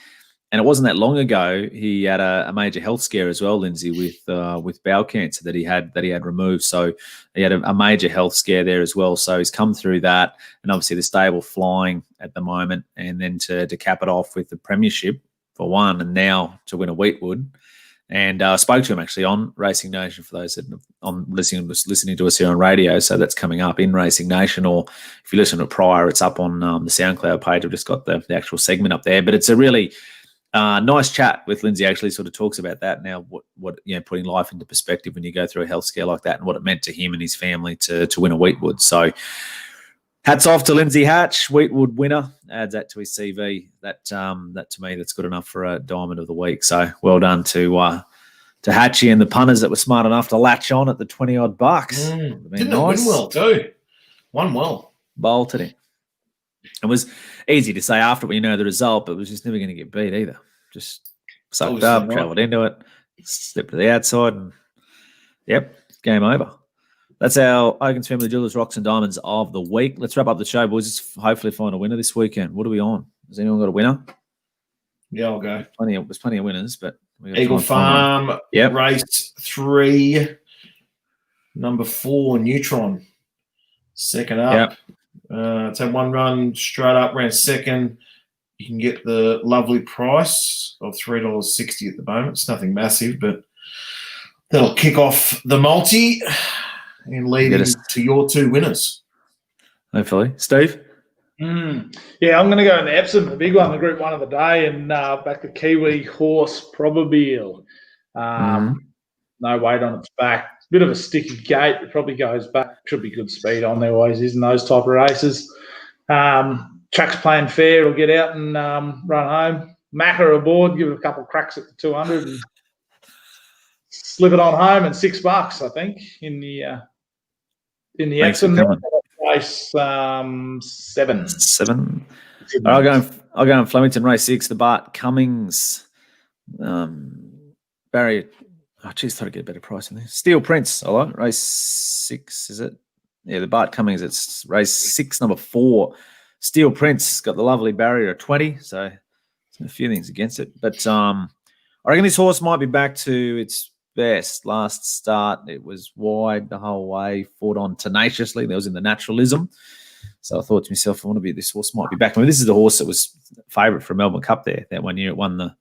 And it wasn't that long ago he had a major health scare as well, Lindsay, with bowel cancer that he had removed. So he had a major health scare there as well. So he's come through that, and obviously the stable flying at the moment, and then to cap it off with the premiership for one, and now to win a Wheatwood. And I spoke to him actually on Racing Nation for those that on listening to us here on radio. So that's coming up in Racing Nation, or if you listen to it prior, it's up on the SoundCloud page. I've just got the actual segment up there, but it's a really nice chat with Lindsay. Actually sort of talks about that now, what you know, putting life into perspective when you go through a health scare like that, and what it meant to him and his family to win a Wheatwood. So hats off to Lindsay Hatch, Wheatwood winner. Adds that to his CV. That to me, that's good enough for a Diamond of the Week. So well done to Hatchie and the punters that were smart enough to latch on at the $20-odd bucks. Didn't nice. It win well too? Won well. Bolted it. It was easy to say after when you know the result, but it was just never going to get beat either. Just sucked up, travelled into it, stepped to the outside, and yep, game over. That's our Hogans Family Jewelers Rocks and Diamonds of the week. Let's wrap up the show, boys. Let's hopefully find a winner this weekend. What are we on? Has anyone got a winner? Yeah, I'll go. There's plenty of winners, but Eagle Farm, race 3, number 4, Neutron. Second up. It's had one run straight up, ran second. You can get the lovely price of $3.60 at the moment. It's nothing massive, but that'll kick off the multi and lead us to your 2 winners. Hopefully. Steve? Yeah, I'm going to go in the Epsom, the big one, the Group 1 of the day, and back the Kiwi Horse Probabile. No weight on its back. Bit of a sticky gate. It probably goes back. Should be good speed on there, always is in those type of races. Track's playing fair. It'll get out and run home. Macca aboard, give it a couple of cracks at the 200 and slip it on home, and $6, I think, in the Epsom. Race 7. 7. I'll go in Flemington race 6. The Bart Cummings, Barry. Oh, geez, thought I'd get a better price in there. Steel Prince, I like race 6. Is it? Yeah, the Bart Cummings. It's race 6, number 4. Steel Prince got the lovely barrier at 20, so there's a few things against it. But I reckon this horse might be back to its best. Last start, it was wide the whole way, fought on tenaciously. That was in the naturalism. So I thought to myself, this horse might be back. I mean, this is the horse that was favourite for Melbourne Cup there. That one year it won the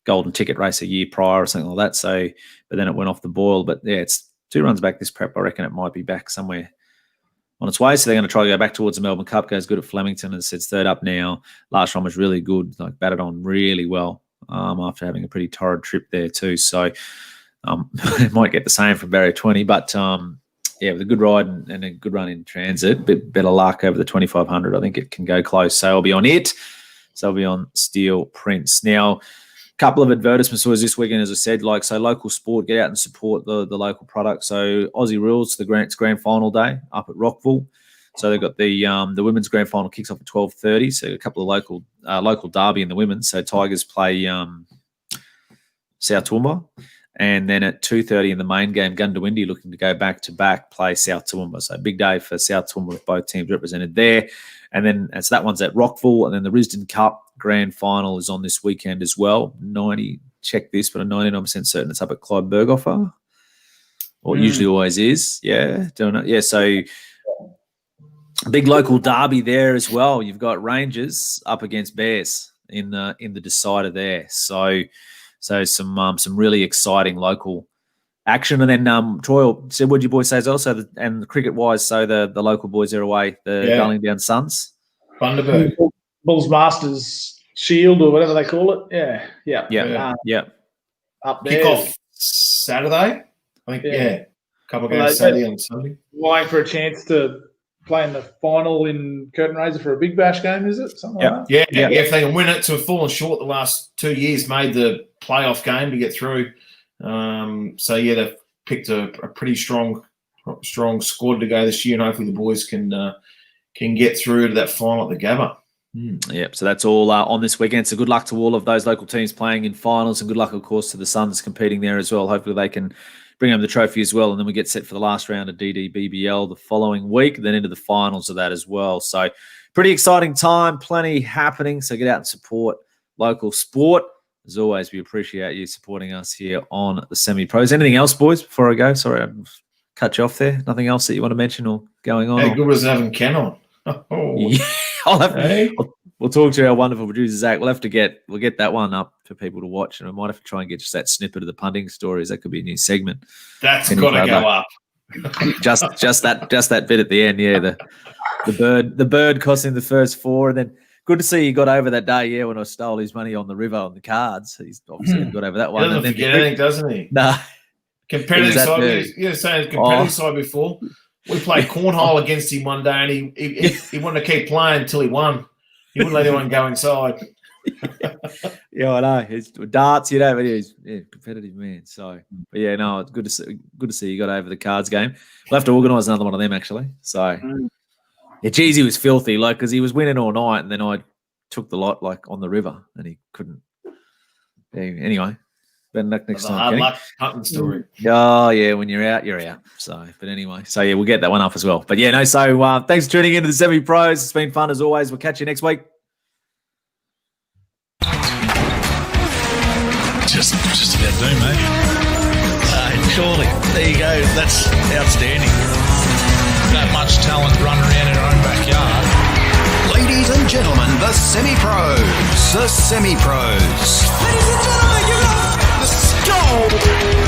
Golden Ticket race a year prior or something like that. So, but then it went off the boil. But yeah, it's 2 runs back this prep. I reckon it might be back somewhere on its way. So they're going to try to go back towards the Melbourne Cup. Goes good at Flemington, and it's 3rd up now. Last run was really good, like batted on really well after having a pretty torrid trip there too. So it might get the same from Barrier 20, but yeah, with a good ride and a good run in transit, bit better luck over the 2,500. I think it can go close. So I'll be on it. So I'll be on Steel Prince. Now, a couple of advertisements was this weekend, as I said, local sport, get out and support the local product. So Aussie Rules, it's grand final day up at Rockville. So they've got the women's grand final kicks off at 12:30. So a couple of local derby in the women's. So Tigers play South Toowoomba. And then at 2:30 in the main game, Gundawindi looking to go back-to-back, play South Toowoomba. So big day for South Toowoomba with both teams represented there. And then so that one's at Rockville. And then the Risdon Cup grand final is on this weekend as well. Check this, but I'm 99% certain it's up at Clyde Berghofer. Or it usually always is. Yeah, doing it. Yeah, so big local derby there as well. You've got Rangers up against Bears in the decider there. So some really exciting local action. And then Troy said, what did you boys say as well? So and cricket-wise, so the local boys are away, the Darlingdown Suns. Bundaberg. Bulls Masters Shield or whatever they call it. Yeah. Up there. Kick-off Saturday, I think, A couple of games Saturday and Sunday. Vying for a chance to play in the final in Curtin Raiser for a Big Bash game, is it? Something like that? Yeah. If they can win it, to have fallen short the last 2 years, made the playoff game to get through. They've picked a pretty strong squad to go this year, and hopefully the boys can get through to that final at the Gabba. Yep, so that's all on this weekend. So good luck to all of those local teams playing in finals, and good luck, of course, to the Suns competing there as well. Hopefully they can bring home the trophy as well, and then we get set for the last round of DDBBL the following week, then into the finals of that as well. So pretty exciting time, plenty happening. So get out and support local sport. As always, we appreciate you supporting us here on the Semi-Pros. Anything else, boys, before I go? Sorry, I cut you off there. Nothing else that you want to mention or going on? How good was having Ken on? Yeah, we'll talk to our wonderful producer, Zach. We'll get that one up for people to watch, and we might have to try and get just that snippet of the punting stories. That could be a new segment. That's got to go up. just that bit at the end, yeah. The bird costing the first 4, and then good to see he got over that day, yeah, when I stole his money on the river on the cards. He's obviously got over that one. He doesn't forget anything, doesn't he? No. Competitive side. You were saying competitive side before. We played cornhole against him one day, and he wanted to keep playing until he won. He wouldn't let anyone go inside. Yeah, I know. It's darts, you know, but he's a competitive man. So, but yeah, no, it's good to see you got over the cards game. We'll have to organise another one of them actually. So, yeah, geez, he was filthy, like, because he was winning all night, and then I took the lot like on the river, and he couldn't. Yeah, anyway. Better luck next time. Hard luck hunting story. Oh, yeah, when you're out, you're out. So, but anyway, so yeah, we'll get that one up as well. But yeah, no, so thanks for tuning into the Semi-Pros. It's been fun as always. We'll catch you next week. Just about do, mate. Surely. There you go. That's outstanding. That much talent running around in our own backyard. Ladies and gentlemen, the Semi-Pros. The Semi-Pros. Ladies and gentlemen, give it up. Let's go.